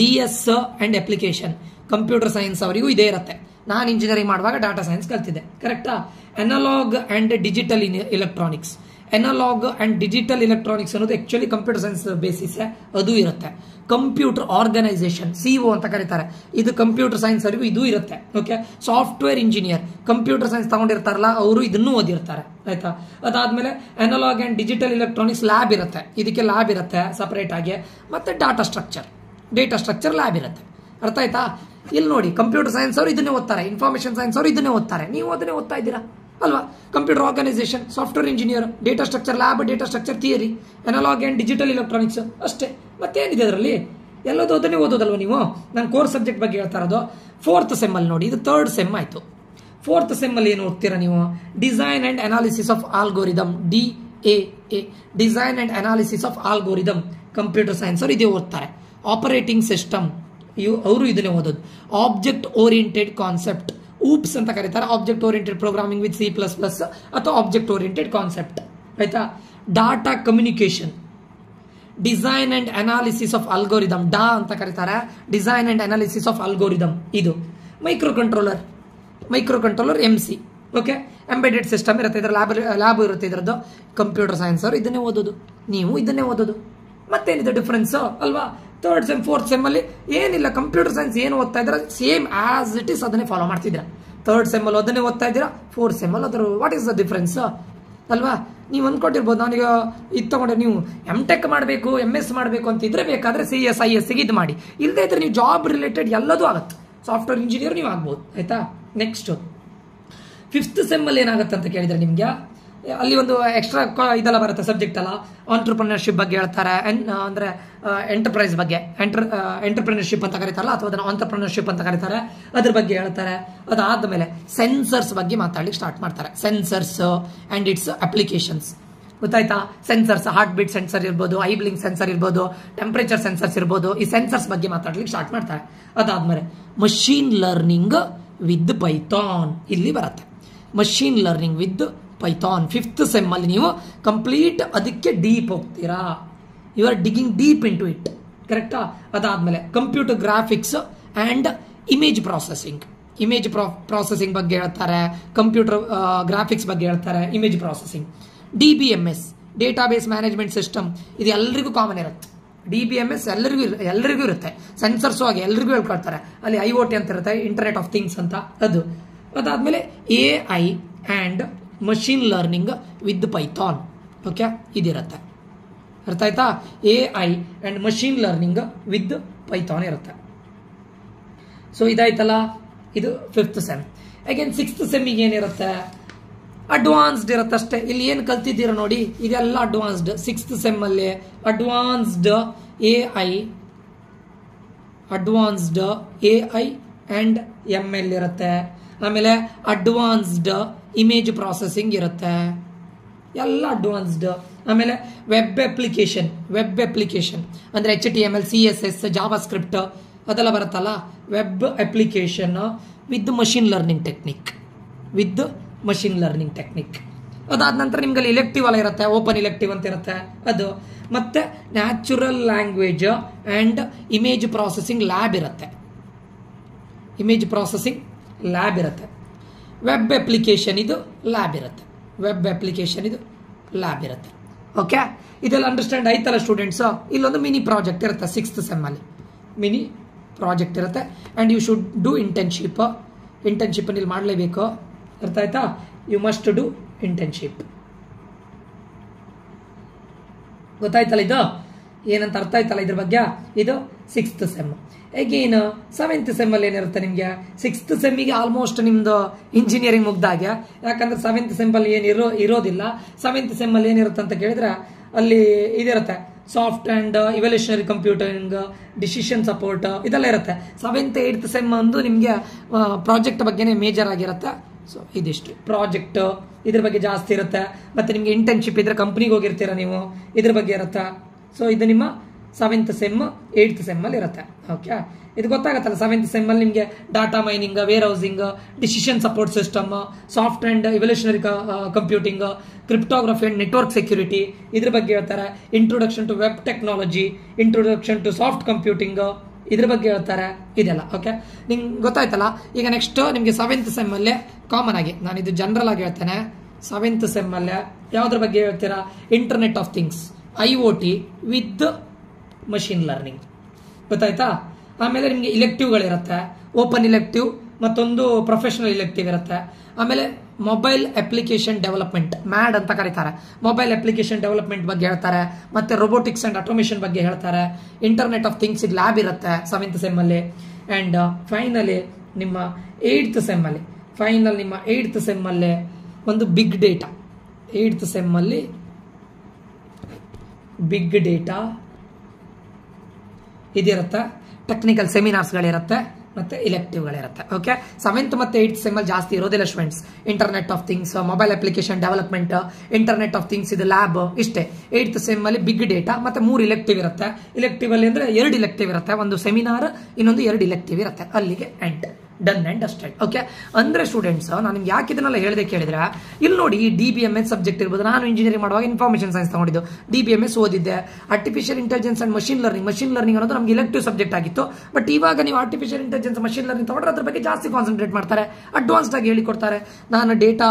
DS and application. Computer science ಅವರಿಗೂ ಇದೇ ಇರುತ್ತೆ. ನಾನು ಇಂಜಿನಿಯರಿಂಗ್ ಮಾಡುವಾಗ ಡಾಟಾ ಸೈನ್ಸ್ ಕಲ್ತಿದ್ದೆ, ಕರೆಕ್ಟಾ? Analogue and digital electronics. Analogue and digital electronics ಅನ್ನೋದು ಆಕ್ಚುಲಿ ಕಂಪ್ಯೂಟರ್ ಸೈನ್ಸ್ ಬೇಸಿಸ್, ಅದು ಇರುತ್ತೆ. ಕಂಪ್ಯೂಟರ್ ಆರ್ಗನೈಸೇಷನ್, CO ಅಂತ ಕರೀತಾರೆ, ಇದು ಕಂಪ್ಯೂಟರ್ ಸೈನ್ಸ್ ಅವರಿಗೂ ಇದು ಇರುತ್ತೆ. Okay, software engineer computer science ತಗೊಂಡಿರ್ತಾರಲ್ಲ ಅವರು ಇದನ್ನು ಓದಿರ್ತಾರೆ. ಆಯ್ತಾ? ಅದಾದ್ಮೇಲೆ analogue and digital electronics lab ಇರುತ್ತೆ, ಇದಕ್ಕೆ ಲ್ಯಾಬ್ ಇರುತ್ತೆ ಸಪರೇಟ್ ಆಗಿ. ಮತ್ತೆ ಡಾಟಾ ಸ್ಟ್ರಕ್ಚರ್ ಲ್ಯಾಬ್ ಇರುತ್ತೆ. ಅರ್ಥ ಆಯ್ತಾ? ಇಲ್ಲಿ ನೋಡಿ ಕಂಪ್ಯೂಟರ್ ಸೈನ್ಸ್ ಅವರು ಇದನ್ನೇ ಓದ್ತಾರೆ, ಇನ್ಫಾರ್ಮೇಶನ್ ಸೈನ್ಸ್ ಅವರು ಇದನ್ನೇ ಓದ್ತಾರೆ, ನೀವು ಅದನ್ನೇ ಓದ್ತಾ ಇದ್ದೀರಾ ಅಲ್ವಾ? Computer organisation, software engineer, data structure lab, data structure theory, analogue and digital electronics ಅಷ್ಟೇ. ಮತ್ತೇನಿದೆ ಅದರಲ್ಲಿ? ಎಲ್ಲದೂ ಅದನ್ನೇ ಓದೋದಲ್ವ ನೀವು? ನಾನು ಕೋರ್ ಸಬ್ಜೆಕ್ಟ್ ಬಗ್ಗೆ ಹೇಳ್ತಾ ಇರೋದು. ಫೋರ್ತ್ ಸೆಮ್ ಅಲ್ಲಿ ನೋಡಿ, ಇದು ಥರ್ಡ್ ಸೆಮ್ ಆಯ್ತು. ಫೋರ್ತ್ ಸೆಮ್ ಅಲ್ಲಿ ಏನು ಓದ್ತೀರಾ ನೀವು? Design and analysis of algorithm, DAA, design and analysis of algorithm. Computer science ಅವರು ಇದೇ ಓದ್ತಾರೆ. ಆಪರೇಟಿಂಗ್ ಸಿಸ್ಟಮ್ ಅವರು ಇದನ್ನೇ ಓದೋದು. ಆಬ್ಜೆಕ್ಟ್ ಓರಿಯೆಂಟೆಡ್ ಕಾನ್ಸೆಪ್ಟ್, ಊಪ್ಸ್ ಅಂತ ಕರೀತಾರೆ, object oriented programming with C++ ಅಥವಾ ಆಬ್ಜೆಕ್ಟ್ ಓರಿಯೆಂಟೆಡ್ ಕಾನ್ಸೆಪ್ಟ್. ಆಯ್ತಾ? Data communication, design and analysis of algorithm, ಡಾ ಅಂತ ಕರೀತಾರೆ, design and analysis of algorithm. ಇದು micro controller MC. Okay, embedded system ಇರುತ್ತೆ, ಇದರ ಲ್ಯಾಬ್ ಇರುತ್ತೆ, ಇದರದ್ದು ಕಂಪ್ಯೂಟರ್ ಸೈನ್ಸ್ ಅವರು ಇದನ್ನೇ ಓದೋದು, ನೀವು ಇದನ್ನೇ ಓದೋದು. ಮತ್ತೇನಿದೆ ಡಿಫ್ರೆನ್ಸ್ ಅಲ್ವಾ? 3rd ಸೆಮ್ 4th ಸೆಮ್ ಅಲ್ಲಿ ಏನಿಲ್ಲ, ಕಂಪ್ಯೂಟರ್ ಸೈನ್ಸ್ ಏನು ಓದ್ತಾ ಇದ್ರೆ ಸೇಮ್ ಆಸ್ ಇಟ್ ಇಸ್ ಅದನ್ನೇ ಫಾಲೋ ಮಾಡ್ತಿದ್ದೀರಾ. 3rd ಸೆಮ್ ಅಲ್ಲಿ ಅದನ್ನೇ ಓದ್ತಾ ಇದ್ದೀರಾ, 4th ಸೆಮ್ ಅಲ್ಲಿ ಅದ್ರ ವಾಟ್ ಇಸ್ ದ ಡಿಫ್ರೆನ್ಸ್ ಅಲ್ವಾ? ನೀವು ಅಂದ್ಕೊಟ್ಟಿರ್ಬೋದು ನಾನೀಗ ಇದು ತಗೊಂಡ್ರೆ ನೀವು MTech ಮಾಡಬೇಕು, MS ಮಾಡಬೇಕು ಅಂತಿದ್ರೆ ಬೇಕಾದ್ರೆ CS IS ಇದು ಮಾಡಿ, ಇಲ್ಲದೆ ಇದ್ರೆ ನೀವು ಜಾಬ್ ರಿಲೇಟೆಡ್ ಎಲ್ಲದೂ ಆಗುತ್ತೆ, ಸಾಫ್ಟ್ವೇರ್ ಇಂಜಿನಿಯರ್ ನೀವು ಆಗ್ಬೋದು. ಆಯ್ತಾ? ನೆಕ್ಸ್ಟ್ 5th ಸೆಮ್ ಅಲ್ಲಿ ಏನಾಗುತ್ತೆ ಅಂತ ಕೇಳಿದ್ರೆ ನಿಮ್ಗೆ ಅಲ್ಲಿ ಒಂದು ಎಕ್ಸ್ಟ್ರಾ ಇದೆಲ್ಲ ಬರುತ್ತೆ ಸಬ್ಜೆಕ್ಟ್ ಅಲ್ಲ, ಆಂಟ್ರಪ್ರಿನರ್ಶಿಪ್ ಬಗ್ಗೆ ಹೇಳ್ತಾರೆ, ಅಂದ್ರೆ ಎಂಟರ್ಪ್ರೈಸ್ ಬಗ್ಗೆ, ಎಂಟರ್ಪ್ರಿನರ್ಶಿಪ್ ಅಂತ ಕರೀತಾರಲ್ಲ, ಅಥವಾ ಅದನ್ನು ಆಂಟ್ರಪ್ರಿನರ್ಶಿಪ್ ಅಂತ ಕರೀತಾರೆ, ಅದ್ರ ಬಗ್ಗೆ ಹೇಳ್ತಾರೆ. ಅದಾದ್ಮೇಲೆ ಸೆನ್ಸರ್ಸ್ ಬಗ್ಗೆ ಮಾತಾಡ್ಲಿಕ್ಕೆ ಸ್ಟಾರ್ಟ್ ಮಾಡ್ತಾರೆ, ಸೆನ್ಸರ್ಸ್ ಅಂಡ್ ಇಟ್ಸ್ ಅಪ್ಲಿಕೇಶನ್ಸ್. ಗೊತ್ತಾಯ್ತಾ? ಸೆನ್ಸರ್ಸ್, ಹಾರ್ಟ್ ಬೀಟ್ ಸೆನ್ಸರ್ ಇರ್ಬೋದು, ಐ ಬ್ಲಿಂಕ್ ಸೆನ್ಸರ್ ಇರ್ಬೋದು, ಟೆಂಪರೇಚರ್ ಸೆನ್ಸರ್ಸ್ ಇರ್ಬೋದು, ಈ ಸೆನ್ಸರ್ಸ್ ಬಗ್ಗೆ ಮಾತಾಡ್ಲಿಕ್ಕೆ ಸ್ಟಾರ್ಟ್ ಮಾಡ್ತಾರೆ. ಅದಾದ್ಮೇಲೆ ಮಷೀನ್ ಲರ್ನಿಂಗ್ ವಿತ್ ಪೈಥಾನ್ ಇಲ್ಲಿ ಬರುತ್ತೆ, machine learning with Python. 5th sem ಅಲ್ಲಿ ನೀವು ಕಂಪ್ಲೀಟ್ ಅದಕ್ಕೆ ಡೀಪ್ ಹೋಗ್ತೀರಾ, you are digging deep into it. ಕರೆಕ್ಟಾ? ಅದಾದ್ಮೇಲೆ computer graphics and image processing ಬಗ್ಗೆ ಹೇಳ್ತಾರೆ, ಕಂಪ್ಯೂಟರ್ ಗ್ರಾಫಿಕ್ಸ್ ಬಗ್ಗೆ ಹೇಳ್ತಾರೆ, image processing. DBMS, database management system, ಇದು ಎಲ್ಲರಿಗೂ ಕಾಮನ್ ಇರುತ್ತೆ. DBMS ಎಲ್ಲರಿಗೂ ಇರುತ್ತೆ, ಸೆನ್ಸರ್ಸು ಆಗಿ ಎಲ್ಲರಿಗೂ ಹೇಳ್ಕೊಳ್ತಾರೆ. ಅಲ್ಲಿ IoT ಅಂತ ಇರುತ್ತೆ, ಇಂಟರ್ನೆಟ್ ಆಫ್ ಥಿಂಗ್ಸ್ ಅಂತ ಅದು. ಅದಾದ್ಮೇಲೆ AI and machine learning with Python. Okay, ಇದಿರುತ್ತೆ. ಅರ್ಥ ಆಯ್ತಾ? AI and machine learning with Python ಇರುತ್ತೆ. ಸೊ ಇದಾಯ್ತಲ್ಲ, ಇದು 5th ಸೆಮ್. ಅಗೇನ್ 6th ಸೆಮ್ಮಿಗೆ ಏನಿರುತ್ತೆ? ಅಡ್ವಾನ್ಸ್ಡ್ ಇರುತ್ತೆ ಅಷ್ಟೇ. ಇಲ್ಲಿ ಏನು ಕಲ್ತಿದ್ದೀರಾ ನೋಡಿ, ಇದೆಲ್ಲ ಅಡ್ವಾನ್ಸ್ಡ್. 6th ಸೆಮ್ ಅಲ್ಲಿ ಅಡ್ವಾನ್ಸ್ಡ್ AI ಅಂಡ್ ML ಇರುತ್ತೆ. ಆಮೇಲೆ ಅಡ್ವಾನ್ಸ್ಡ್ ಇಮೇಜ್ ಪ್ರಾಸೆಸಿಂಗ್ ಇರುತ್ತೆ, ಎಲ್ಲ ಅಡ್ವಾನ್ಸ್ಡ್. ಆಮೇಲೆ ವೆಬ್ ಅಪ್ಲಿಕೇಶನ್ ಅಂದ್ರೆ HTML, CSS, ಜಾವಾ ಸ್ಕ್ರಿಪ್ಟ್ ಅದೆಲ್ಲ ಬರುತ್ತಲ್ಲ, web application with machine learning technique. ಅದಾದ ನಂತರ ನಿಮ್ಗೆ ಇಲೆಕ್ಟಿವ್ ಎಲ್ಲ ಇರುತ್ತೆ, ಓಪನ್ ಇಲೆಕ್ಟಿವ್ ಅಂತ ಇರುತ್ತೆ ಅದು. ಮತ್ತೆ natural language and image processing lab ಇರುತ್ತೆ, ವೆಬ್ ಅಪ್ಲಿಕೇಶನ್ ಇದು ಲ್ಯಾಬ್ ಇರುತ್ತೆ. ಓಕೆ, ಇದೆಲ್ಲ ಅಂಡರ್ಸ್ಟ್ಯಾಂಡ್ ಆಯ್ತಲ್ಲ ಸ್ಟೂಡೆಂಟ್ಸ್? ಇಲ್ಲೊಂದು ಮಿನಿ ಪ್ರಾಜೆಕ್ಟ್ ಇರುತ್ತೆ 6th ಸೆಮ್ ಅಲ್ಲಿ, ಮಿನಿ ಪ್ರಾಜೆಕ್ಟ್ ಇರುತ್ತೆ. And you should do internship ಇಲ್ಲಿ ಮಾಡಲೇಬೇಕು. ಅರ್ಥ ಆಯ್ತಾ? You must do internship. ಗೊತ್ತಾಯ್ತಲ್ಲ ಇದು ಏನಂತ ಅರ್ಥ ಆಯ್ತಲ್ಲ ಇದ್ರ ಬಗ್ಗೆ? ಇದು 6th sem. Again 7th sem ಅಲ್ಲಿ ಏನಿರುತ್ತೆ ನಿಮ್ಗೆ? 6th ಸೆಮ್ಮಿಗೆ ಆಲ್ಮೋಸ್ಟ್ ನಿಮ್ದು ಇಂಜಿನಿಯರಿಂಗ್ ಮುಗ್ದಾಗೆ, ಯಾಕಂದ್ರೆ 7th ಸೆಮ್ ಅಲ್ಲಿ ಇರೋದಿಲ್ಲ. 7th ಸೆಮ್ ಅಲ್ಲಿ ಏನಿರುತ್ತೆ ಅಂತ ಕೇಳಿದ್ರೆ ಅಲ್ಲಿ ಇದಿರುತ್ತೆ, soft and evolutionary computing, decision support ಇದೆಲ್ಲ ಇರುತ್ತೆ. 7th 8th ಸೆಮ್ ಒಂದು ನಿಮ್ಗೆ ಪ್ರಾಜೆಕ್ಟ್ ಬಗ್ಗೆನೇ ಮೇಜರ್ ಆಗಿರುತ್ತೆ. ಸೊ ಇದಿಷ್ಟು ಪ್ರಾಜೆಕ್ಟ್, ಇದ್ರ ಬಗ್ಗೆ ಜಾಸ್ತಿ ಇರುತ್ತೆ. ಮತ್ತೆ ನಿಮ್ಗೆ ಇಂಟರ್ನ್ಶಿಪ್ ಇದ್ರೆ ಕಂಪ್ನಿಗೆ ಹೋಗಿರ್ತೀರಾ ನೀವು, ಇದ್ರ ಬಗ್ಗೆ ಇರುತ್ತೆ. ಸೊ ಇದು ನಿಮ್ಮ 7th ಸೆಮ್ 8th ಸೆಮ್ ಅಲ್ಲಿ ಇರುತ್ತೆ. ಓಕೆ, ಇದು ಗೊತ್ತಾಗತ್ತಲ್ಲ. 7th ಸೆಮ್ ಅಲ್ಲಿ ನಿಮಗೆ data mining, warehousing, decision support system, soft and evolutionary computing, cryptography and network security ಇದ್ರ ಬಗ್ಗೆ ಹೇಳ್ತಾರೆ. Introduction to web technology, introduction to soft computing ಇದ್ರ ಬಗ್ಗೆ ಹೇಳ್ತಾರೆ. ಇದೆಲ್ಲ ಓಕೆ, ನಿಮ್ಗೆ ಗೊತ್ತಾಯ್ತಲ್ಲ. ಈಗ ನೆಕ್ಸ್ಟ್ ನಿಮಗೆ 7th ಸೆಮ್ ಅಲ್ಲೇ ಕಾಮನ್ ಆಗಿ, ನಾನು ಇದು ಜನರಲ್ ಆಗಿ ಹೇಳ್ತೇನೆ. 7th ಸೆಮ್ ಅಲ್ಲೇ ಯಾವ್ದ್ರ ಬಗ್ಗೆ ಹೇಳ್ತೀರಾ? Internet of things, IoT with machine learning. ಗೊತ್ತಾಯ್ತಾ? ಆಮೇಲೆ ನಿಮಗೆ ಇಲೆಕ್ಟಿವ್ಗಳಿರುತ್ತೆ, ಓಪನ್ ಇಲೆಕ್ಟಿವ್, ಮತ್ತೊಂದು ಪ್ರೊಫೆಷನಲ್ ಇಲೆಕ್ಟಿವ್ ಇರುತ್ತೆ. ಆಮೇಲೆ ಮೊಬೈಲ್ ಅಪ್ಲಿಕೇಶನ್ ಡೆವಲಪ್ಮೆಂಟ್, MAD ಅಂತ ಕರೀತಾರೆ, ಮೊಬೈಲ್ ಅಪ್ಲಿಕೇಶನ್ ಡೆವಲಪ್ಮೆಂಟ್ ಬಗ್ಗೆ ಹೇಳ್ತಾರೆ. ಮತ್ತೆ ರೋಬೋಟಿಕ್ಸ್ ಅಂಡ್ ಆಟೋಮೇಷನ್ ಬಗ್ಗೆ ಹೇಳ್ತಾರೆ. ಇಂಟರ್ನೆಟ್ ಆಫ್ ಥಿಂಗ್ಸ್ ಇದು ಲ್ಯಾಬ್ ಇರುತ್ತೆ 7th ಸೆಮ್ ಅಲ್ಲಿ. ಅಂಡ್ ಫೈನಲಿ ನಿಮ್ಮ 8th ಸೆಮ್ ಅಲ್ಲಿ, ನಿಮ್ಮ 8th ಸೆಮ್ ಅಲ್ಲಿ ಒಂದು ಬಿಗ್ ಡೇಟಾ, 8th ಸೆಮ್ ಅಲ್ಲಿ ಬಿಗ್ ಡೇಟಾ ಇದಿರುತ್ತೆ. ಟೆಕ್ನಿಕಲ್ ಸೆಮಿನಾರ್ಸ್ಗಳಿರುತ್ತೆ, ಮತ್ತೆ ಇಲೆಕ್ಟಿವ್ಗಳಿರುತ್ತೆ. ಓಕೆ, 7th ಮತ್ತೆ 8th ಸೆಮ್ ಅಲ್ಲಿ ಜಾಸ್ತಿ ಇರೋದಿಲ್ಲ students. Internet of things, mobile application development, internet of things ಇದು ಲ್ಯಾಬ್ ಇಷ್ಟೇ. 8th ಸೆಮ್ ಅಲ್ಲಿ ಬಿಗ್ ಡೇಟಾ ಮತ್ತೆ 3 ಇಲೆಕ್ಟಿವ್ ಇರುತ್ತೆ. ಇಲೆಕ್ಟಿವ್ ಅಲ್ಲಿ ಅಂದ್ರೆ 2 ಇಲೆಕ್ಟಿವ್ ಇರುತ್ತೆ, ಒಂದು ಸೆಮಿನಾರ್, ಇನ್ನೊಂದು 2 ಇಲೆಕ್ಟಿವ್ ಇರುತ್ತೆ. ಅಲ್ಲಿಗೆ end. Done and dusted. Okay, ಅಂದರೆ ಸ್ಟೂಡೆಂಟ್ಸ್ ನಾನು ನಿಮ್ಗೆ ಯಾಕೆ ಇದನ್ನೆಲ್ಲ ಹೇಳಿದೆ ಕೇಳಿದ್ರೆ, ಇಲ್ಲಿ ನೋಡಿ ಈ DBMS ಸಬ್ಜೆಕ್ಟ್ ಇರ್ಬೋದು. ನಾನು ಇಂಜಿನಿಯರಿಂಗ್ ಮಾಡುವಾಗ ಇನ್ಫಾರ್ಮೇಷನ್ ಸೈನ್ಸ್ ತಗೊಂಡಿದ್ದು, DBMS ಓದಿದ್ದೆ. Artificial intelligence and machine learning ಅನ್ನೋದು ನಮಗೆ ಇಲೆಕ್ಟಿವ್ ಸಬ್ಜೆಕ್ಟ್ ಆಗಿತ್ತು. ಬಟ್ ಇವಾಗ ನೀವು ಆರ್ಟಿಫಿಷಿಯಲ್ ಇಂಟೆಲಿಜೆನ್ಸ್ ಮಷಿನ್ ಲರ್ನಿಂಗ್ ತಗೊಂಡ್ರೆ ಅದ್ರ ಬಗ್ಗೆ ಜಾಸ್ತಿ ಕಾನ್ಸಂಟ್ರೇಟ್ ಮಾಡ್ತಾರೆ, ಅಡ್ವಾನ್ಸ್ಡ್ ಆಗಿ ಹೇಳಿಕೊಡ್ತಾರೆ. ನಾನು ಡೇಟಾ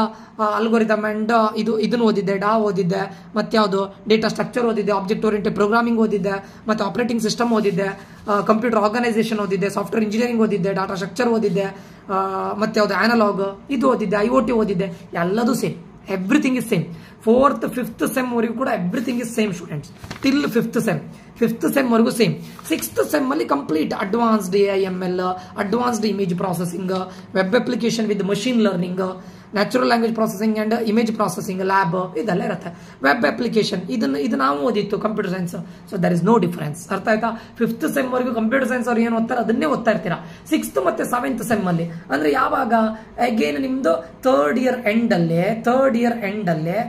ಅಲ್ಗೋರಿದಮ್ ಅಂಡ್ ಇದನ್ನು ಓದಿದ್ದೆ, ಡಾ ಓದಿದ್ದೆ, ಮತ್ತೆ ಯಾವುದು ಡೇಟಾ ಸ್ಟ್ರಕ್ಚರ್ ಓದಿದ್ದೆ, ಆಬ್ಜೆಕ್ಟ್ ಓರಿಯೆಂಟೆಡ್ ಪ್ರೋಗ್ರಾಮಿಂಗ್ ಓದಿದ್ದೆ, ಮತ್ತೆ ಆಪರೇಟಿಂಗ್ ಸಿಸ್ಟಮ್ ಓದಿದ್ದೆ, ಕಂಪ್ಯೂಟರ್ ಆರ್ಗನೈಸೇಷನ್ ಓದಿದ್ದೆ, ಸಾಫ್ಟ್ವೇರ್ ಇಂಜಿನಿಯರಿಂಗ್ ಓದಿದ್ದೆ, ಡಾಟಾ ಸ್ಟ್ರಕ್ಚರ್ ಓದಿದ್ದೆ, ಮತ್ತೆ ಯಾವುದು ಅನಲಾಗ್ ಇದು ಓದಿದ್ದೆ, IoT ಓದಿದ್ದೆ. ಎಲ್ಲದೂ same, everything is same. 4th 5th sem ವರೆಗೂ ಕೂಡ everything is same students, till 5th sem ವರೆಗೂ ಸೇಮ್. 6th ಸೆಮ್ ಅಲ್ಲಿ complete advanced AI/ML, advanced image processing, web application with machine learning, natural language processing and image processing lab ಇದೆಲ್ಲ ಇರುತ್ತೆ. ವೆಬ್ ಅಪ್ಲಿಕೇಶನ್ ಇದು ನಾವು ಓದಿತ್ತು computer science. So there is no difference. ಅರ್ಥ ಆಯ್ತಾ? 5th ಸೆಮ್ ವರೆಗೂ ಕಂಪ್ಯೂಟರ್ ಸೈನ್ಸ್ ಅವ್ರು ಏನು ಓದ್ತಾರೆ ಅದನ್ನೇ ಓದ್ತಾ ಇರ್ತೀರಾ. 6th ಮತ್ತೆ 7th ಸೆಮ್ ಅಲ್ಲಿ ಅಂದ್ರೆ ಯಾವಾಗ ಅಗೇನ್ ನಿಮ್ದು ಥರ್ಡ್ ಇಯರ್ ಎಂಡ್ ಅಲ್ಲೇ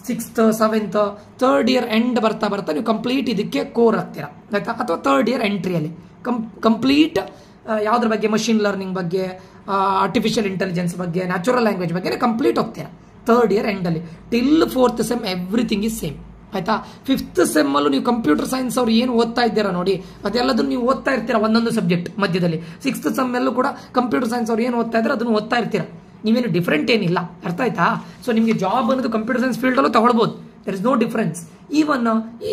6th 7th third year end ಬರ್ತಾ ನೀವು ಕಂಪ್ಲೀಟ್ ಇದಕ್ಕೆ ಕೋರ್ ಆಗ್ತೀರಾ, ಆಯ್ತಾ? ಅಥವಾ ಥರ್ಡ್ ಇಯರ್ ಎಂಟ್ರಿಯಲ್ಲಿ ಕಂಪ್ಲೀಟ್ ಯಾವುದ್ರ ಬಗ್ಗೆ, ಮಷಿನ್ ಲರ್ನಿಂಗ್ ಬಗ್ಗೆ, ಆರ್ಟಿಫಿಷಿಯಲ್ ಇಂಟೆಲಿಜೆನ್ಸ್ ಬಗ್ಗೆ, ನ್ಯಾಚುರಲ್ ಲ್ಯಾಂಗ್ವೇಜ್ ಬಗ್ಗೆ ಕಂಪ್ಲೀಟ್ ಹೋಗ್ತೀರಾ ಥರ್ಡ್ ಇಯರ್ ಎಂಡಲ್ಲಿ. Till 4th sem everything is same, ಆಯ್ತಾ? 5th ಸೆಮ್ ಅಲ್ಲೂ ನೀವು ಕಂಪ್ಯೂಟರ್ ಸೈನ್ಸ್ ಅವ್ರು ಏನು ಓದ್ತಾ ಇದ್ದೀರಾ ನೋಡಿ, ಅದೆಲ್ಲದನ್ನು ನೀವು ಓದ್ತಾ ಇರ್ತೀರಾ ಒಂದೊಂದು ಸಬ್ಜೆಕ್ಟ್ ಮಧ್ಯದಲ್ಲಿ. 6th ಸೆಮ್ ಅಲ್ಲೂ ಕೂಡ ಕಂಪ್ಯೂಟರ್ ಸೈನ್ಸ್ ಅವ್ರು ಏನು ಓದ್ತಾ ಇದ್ದಾರೆ ಅದನ್ನು ಓದ್ತಾ ಇರ್ತೀರಾ. ನೀವೇನು ಡಿಫ್ರೆಂಟ್ ಏನಿಲ್ಲ, ಅರ್ಥ ಆಯ್ತಾ? ಸೊ ನಿಮಗೆ ಜಾಬ್ ಅನ್ನೋದು ಕಂಪ್ಯೂಟರ್ ಸೈನ್ಸ್ ಫೀಲ್ಡಲ್ಲೂ ತಗೊಳ್ಬೋದು, there is no difference. Even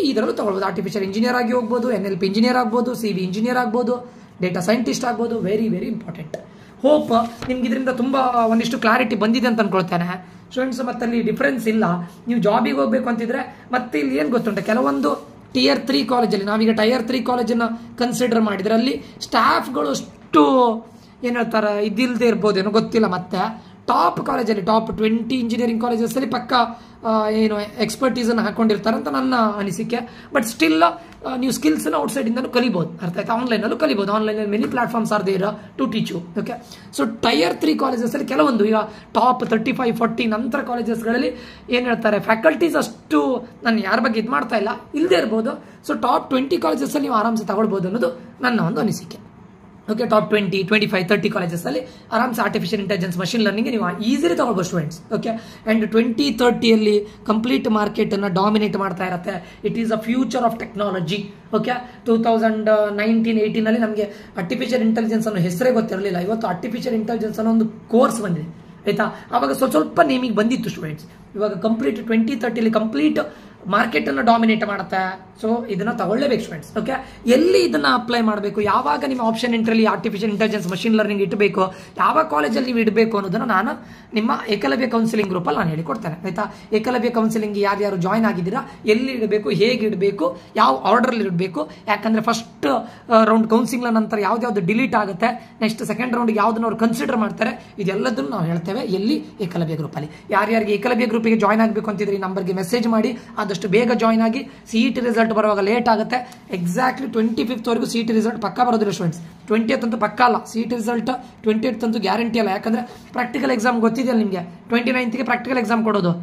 ಇದರಲ್ಲೂ ತಗೊಳ್ಬೋದು, ಆರ್ಟಿಫಿಷಿಯಲ್ ಇಂಜಿನಿಯರ್ ಆಗಿ ಹೋಗ್ಬೋದು, NLP ಇಂಜಿನಿಯರ್ ಆಗ್ಬೋದು, CV ಇಂಜಿನಿಯರ್ ಆಗ್ಬೋದು, ಡೇಟಾ ಸೈಂಟಿಸ್ಟ್ ಆಗ್ಬೋದು. Very very important. ಹೋಪ್ ನಿಮ್ಗೆ ಇದರಿಂದ ತುಂಬ ಒಂದಿಷ್ಟು ಕ್ಲಾರಿಟಿ ಬಂದಿದೆ ಅಂತ ಅನ್ಕೊಳ್ತೇನೆ ಸ್ಟೂಡೆಂಟ್ಸ್. ಮತ್ತೆ ಅಲ್ಲಿ ಡಿಫರೆನ್ಸ್ ಇಲ್ಲ. ನೀವು ಜಾಬಿಗೆ ಹೋಗ್ಬೇಕು ಅಂತಿದ್ರೆ ಮತ್ತೆ ಇಲ್ಲಿ ಏನು ಗೊತ್ತುಂಟ, ಕೆಲವೊಂದು Tier 3 ಕಾಲೇಜಲ್ಲಿ, ನಾವೀಗ Tier 3 ಕಾಲೇಜನ್ನು ಕನ್ಸಿಡರ್ ಮಾಡಿದ್ರೆ ಅಲ್ಲಿ ಸ್ಟಾಫ್ಗಳು ಅಷ್ಟು ಏನು ಹೇಳ್ತಾರೆ ಇದಿಲ್ಲದೆ ಇರ್ಬೋದೇನೋ ಗೊತ್ತಿಲ್ಲ. ಮತ್ತೆ ಟಾಪ್ ಕಾಲೇಜಲ್ಲಿ, ಟಾಪ್ 20 ಇಂಜಿನಿಯರಿಂಗ್ ಕಾಲೇಜಸ್ಸಲ್ಲಿ ಪಕ್ಕ ಏನು ಎಕ್ಸ್ಪರ್ಟೀಸನ್ನು ಹಾಕೊಂಡಿರ್ತಾರೆ ಅಂತ ನನ್ನ ಅನಿಸಿಕೆ. ಬಟ್ ಸ್ಟಿಲ್ ನೀವು ಸ್ಕಿಲ್ಸ್ನ ಔಟ್ಸೈಡಿಂದನೂ ಕಲಿಬೋದು, ಅರ್ಥ ಆಯ್ತಾ? ಆನ್ಲೈನಲ್ಲೂ ಕಲಿಬೋದು. ಆನ್ಲೈನಲ್ಲಿ many platforms are there to teach you. Okay, so Tier 3 ಕಾಲೇಜಸ್ಸಲ್ಲಿ ಕೆಲವೊಂದು ಈಗ ಟಾಪ್ 35-40 ನಂತರ ಕಾಲೇಜಸ್ಗಳಲ್ಲಿ ಏನು ಹೇಳ್ತಾರೆ ಫ್ಯಾಕಲ್ಟೀಸ್ ಅಷ್ಟು ನಾನು ಯಾರ ಬಗ್ಗೆ ಇದು ಮಾಡ್ತಾ ಇಲ್ಲ, ಇಲ್ಲದೆ ಇರ್ಬೋದು. ಸೊ ಟಾಪ್ 20 ಕಾಲೇಜಸ್ಸಲ್ಲಿ ನೀವು ಆರಾಮ್ಸೆ ತಗೊಳ್ಬೋದು ಅನ್ನೋದು ನನ್ನ ಒಂದು ಅನಿಸಿಕೆ. ಓಕೆ, ಟಾಪ್ 20, 25, 30 ಕಾಲೇಜಸ್ಸಲ್ಲಿ ಆರಾಮ್ಸೆ ಆರ್ಟಿಫಿಷಿಯಲ್ ಇಂಟೆಲಿಜೆನ್ಸ್ ಮಷಿನ್ ಲರ್ನಿಂಗ್ ನೀವು ಈಸಿಲಿ ತಗೊಳ್ಬೋದು ಸ್ಟೂಡೆಂಟ್ಸ್. ಓಕೆ, ಆ್ಯಂಡ್ 2030 ಕಂಪ್ಲೀಟ್ ಮಾರ್ಕೆಟನ್ನು ಡಾಮಿನೇಟ್ ಮಾಡ್ತಾ ಇರುತ್ತೆ. It is a future of technology. Okay, 2019-18 ನಮಗೆ ಆರ್ಟಿಫಿಷಿಯಲ್ ಇಂಟೆಲಿಜೆನ್ಸ್ ಅನ್ನೋ ಹೆಸರೇ ಗೊತ್ತಿರಲಿಲ್ಲ. ಇವತ್ತು ಆರ್ಟಿಫಿಷಿಯಲ್ ಇಂಟೆಲಿಜೆನ್ಸ್ ಅನ್ನೋ ಒಂದು ಕೋರ್ಸ್ ಬಂದಿದೆ, ಆಯ್ತಾ? ಆವಾಗ ಸ್ವಲ್ಪ ನೇಮಿಗೆ ಬಂದಿತ್ತು ಸ್ಟೂಡೆಂಟ್ಸ್. ಇವಾಗ ಕಂಪ್ಲೀಟ್ 2030 ಕಂಪ್ಲೀಟ್ ಮಾರ್ಕೆಟ್ ಅನ್ನು ಡಾಮಿನೇಟ್ ಮಾಡುತ್ತೆ. ಸೊ ಇದನ್ನ ತಗೊಳ್ಳೇಬೇಕು ಸ್ಟೂಡೆಂಟ್ಸ್. ಓಕೆ, ಎಲ್ಲಿ ಇದನ್ನ ಅಪ್ಲೈ ಮಾಡಬೇಕು, ಯಾವಾಗ ನಿಮ್ಮ ಆಪ್ಷನ್ ಎಂಟ್ರಲ್ಲಿ ಆರ್ಟಿಫಿಷಿಯಲ್ ಇಂಟೆಲಿಜೆನ್ಸ್ ಮಷಿನ್ ಲರ್ನಿಂಗ್ ಇಡಬೇಕು, ಯಾವ ಕಾಲೇಜಲ್ಲಿ ನೀವು ಇಡಬೇಕು ಅನ್ನೋದನ್ನ ನಾನು ನಿಮ್ಮ ಏಕಲವ್ಯ ಕೌನ್ಸಿಲಿಂಗ್ ಗ್ರೂಪಲ್ಲಿ ನಾನು ಹೇಳಿಕೊಡ್ತೇನೆ, ಆಯ್ತಾ? ಏಕಲವ್ಯ ಕೌನ್ಸಿಲಿಂಗ್ ಯಾರ್ಯಾರು ಜಾಯ್ನ್ ಆಗಿದ್ದೀರಾ, ಎಲ್ಲಿ ಇಡಬೇಕು, ಹೇಗೆ ಇಡಬೇಕು, ಯಾವ ಆರ್ಡರ್ಲಿ ಇಡಬೇಕು. ಯಾಕಂದ್ರೆ ಫಸ್ಟ್ ರೌಂಡ್ ಕೌನ್ಸಿಲಿಂಗ್ ನಂತರ ಯಾವ್ದು ಡಿಲೀಟ್ ಆಗುತ್ತೆ, ನೆಕ್ಸ್ಟ್ ಸೆಕೆಂಡ್ ರೌಂಡ್ ಯಾವ್ದನ್ನ ಅವ್ರು ಕನ್ಸಿಡರ್ ಮಾಡ್ತಾರೆ, ಇದೆಲ್ಲದನ್ನು ನಾವು ಹೇಳ್ತೇವೆ ಎಲ್ಲಿ ಏಕಲವ್ಯ ಗ್ರೂಪಲ್ಲಿ. ಯಾರ್ಯಾರಿಗೆ ಏಕಲವ್ಯ ಗ್ರೂಪಿಗೆ ಜಾಯ್ನ್ ಆಗಬೇಕು ಅಂತಿದ್ರೆ ಈ ನಂಬರ್ಗೆ ಮೆಸೇಜ್ ಮಾಡಿ, ಆದಷ್ಟು ಬೇಗ ಜಾಯ್ನ್ ಆಗಿ. CET ರಿಸಲ್ಟ್ ಬರುವಾಗ ಲೇಟ್ ಆಗುತ್ತೆ. ಎಕ್ಸಾಕ್ಟ್ಲಿ 25th ವರೆಗೂ CET ರಿಸಲ್ಟ್ ಪಕ್ಕ ಬರೋದಿಲ್ಲ ಸ್ಟೂಡೆಂಟ್ಸ್. 20th ಅಂತೂ ಪಕ್ಕ ಅಲ್ಲ, CET ರಿಸಲ್ಟ್ 20th ಅಂತೂ ಗ್ಯಾರಂಟಿ ಅಲ್ಲ. ಯಾಕಂದ್ರೆ ಪ್ರಾಕ್ಟಿಕಲ್ ಎಕ್ಸಾಮ್ ಗೊತ್ತಿದೆಯಲ್ಲ ನಿಮಗೆ, 29th ಪ್ರಾಕ್ಟಿಕಲ್ ಎಕ್ಸಾಮ್ ಕೊಡೋದು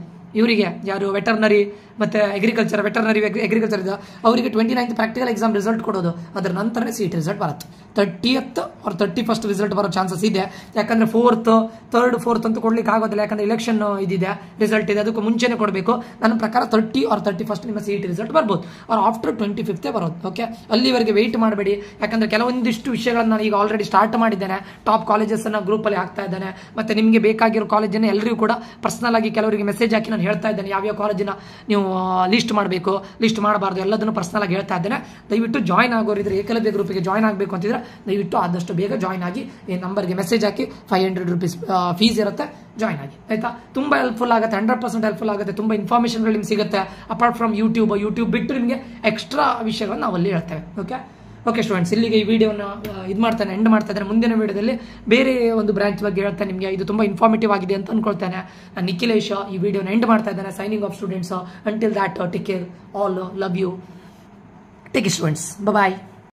ಇವರಿಗೆ, ಯಾರು ವೆಟರ್ನರಿ ಮತ್ತೆ ಅಗ್ರಿಕಲ್ಚರ್, ವೆಟರ್ನರಿ ಅಗ್ರಿಕಲ್ಚರ್ ಇದೆ ಅವರಿಗೆ 29th ಪ್ರಾಕ್ಟಿಕಲ್ ಎಕ್ಸಾಮ್ ರಿಸಲ್ಟ್ ಕೊಡೋದು. ಅದರ ನಂತರನೇ CET ರಿಸಲ್ಟ್ ಬರುತ್ತೆ. 30th or 31st ರಿಸಲ್ಟ್ ಬರೋ ಚಾನ್ಸಸ್ ಇದೆ. ಯಾಕಂದ್ರೆ 4th, 3rd, 4th ಅಂತೂ ಕೊಡ್ಲಿಕ್ಕೆ ಆಗೋದಿಲ್ಲ, ಯಾಕಂದ್ರೆ ಎಲೆಕ್ಷನ್ ಇದಿದೆ, ರಿಸಲ್ಟ್ ಇದೆ, ಅದಕ್ಕೂ ಮುಂಚೆನೇ ಕೊಡಬೇಕು. ನನ್ನ ಪ್ರಕಾರ 30 or 31st ನಿಮ್ಮ CET ರಿಸಲ್ಟ್ ಬರ್ಬೋದು, ಅವ್ರು ಆಫ್ಟರ್ 25th ಬರೋದು. ಓಕೆ, ಅಲ್ಲಿವರೆಗೆ ವೆಯ್ಟ್ ಮಾಡಬೇಡಿ. ಯಾಕಂದ್ರೆ ಕೆಲವೊಂದಿಷ್ಟು ವಿಷಯಗಳನ್ನ ನಾನು ಈಗ ಆಲ್ರೆಡಿ ಸ್ಟಾರ್ಟ್ ಮಾಡಿದ್ದೇನೆ. ಟಾಪ್ ಕಾಲೇಜಸ್ ಅನ್ನ ಗ್ರೂಪಲ್ಲಿ ಹಾಕ್ತಾ ಇದ್ದೇನೆ. ಮತ್ತೆ ನಿಮಗೆ ಬೇಕಾಗಿರೋ ಕಾಲೇಜನ್ನು ಎಲ್ಲರಿಗೂ ಕೂಡ ಪರ್ಸನಲ್ ಆಗಿ ಕೆಲವರಿಗೆ ಮೆಸೇಜ್ ಹಾಕಿ ನಾನು ಹೇಳ್ತಾ ಇದ್ದೇನೆ, ಯಾವ್ಯಾವ ಕಾಲೇಜಿನ ನೀವು ಲಿಸ್ಟ್ ಮಾಡಬೇಕು, ಲಿಸ್ಟ್ ಮಾಡಬಾರ್ದು, ಎಲ್ಲದನ್ನು ಪರ್ಸನಲ್ ಆಗಿ ಹೇಳ್ತಾ ಇದ್ದೇನೆ. ದಯವಿಟ್ಟು ಜಾಯ್ನ್ ಆಗೋರಿದ್ರೆ, ಏಕಲವ್ಯ ಗ್ರೂಪಿಗೆ ಜಾಯ್ನ್ ಆಗಬೇಕು ಅಂತಿದ್ರೆ ದಯವಿಟ್ಟು ಆದಷ್ಟು ಬೇಗ ಜಾಯ್ನ್ ಆಗಿ. ಈ ನಂಬರ್ಗೆ ಮೆಸೇಜ್ ಹಾಕಿ, 500 ರೂಪೀಸ್ ಫೀಸ್ ಇರುತ್ತೆ, ಜಾಯ್ನ್ ಆಗಿ, ಆಯ್ತಾ? ತುಂಬ ಹೆಲ್ಪ್ಫುಲ್ ಆಗುತ್ತೆ, 100% ಹೆಲ್ಪ್ಫುಲ್ ಆಗುತ್ತೆ. ತುಂಬ ಇನ್ಫಾರ್ಮೇಷನ್ಗಳು ನಿಮ್ಗೆ ಸಿಗುತ್ತೆ. ಅಪಾರ್ಟ್ ಫ್ರಮ್ ಯೂಟ್ಯೂಬ್ ಬಿಟ್ಟು ನಿಮಗೆ ಎಕ್ಸ್ಟ್ರಾ ವಿಷಯಗಳನ್ನ ನಾವು ಅಲ್ಲಿ ಹೇಳ್ತೇವೆ. ಓಕೆ ಸ್ಟೂಡೆಂಟ್ಸ್, ಇಲ್ಲಿಗೆ ಈ ವಿಡಿಯೋನ ಎಂಡ್ ಮಾಡ್ತಾ ಇದ್ದೇನೆ. ಮುಂದಿನ ವಿಡಿಯೋದಲ್ಲಿ ಬೇರೆ ಒಂದು ಬ್ರಾಂಚ್ ಬಗ್ಗೆ ಹೇಳ್ತೇನೆ ನಿಮಗೆ. ಇದು ತುಂಬ ಇನ್ಫಾರ್ಮೇಟಿವ್ ಆಗಿದೆ ಅಂತ ಅನ್ಕೊಳ್ತೇನೆ. ನಾನು ನಿಖಿಲೇಶ್ ಈ ವಿಡಿಯೋನ ಎಂಡ್ ಮಾಡ್ತಾ ಇದ್ದೇನೆ. Signing off students. Until that, take care, all love you. Take care students, bye.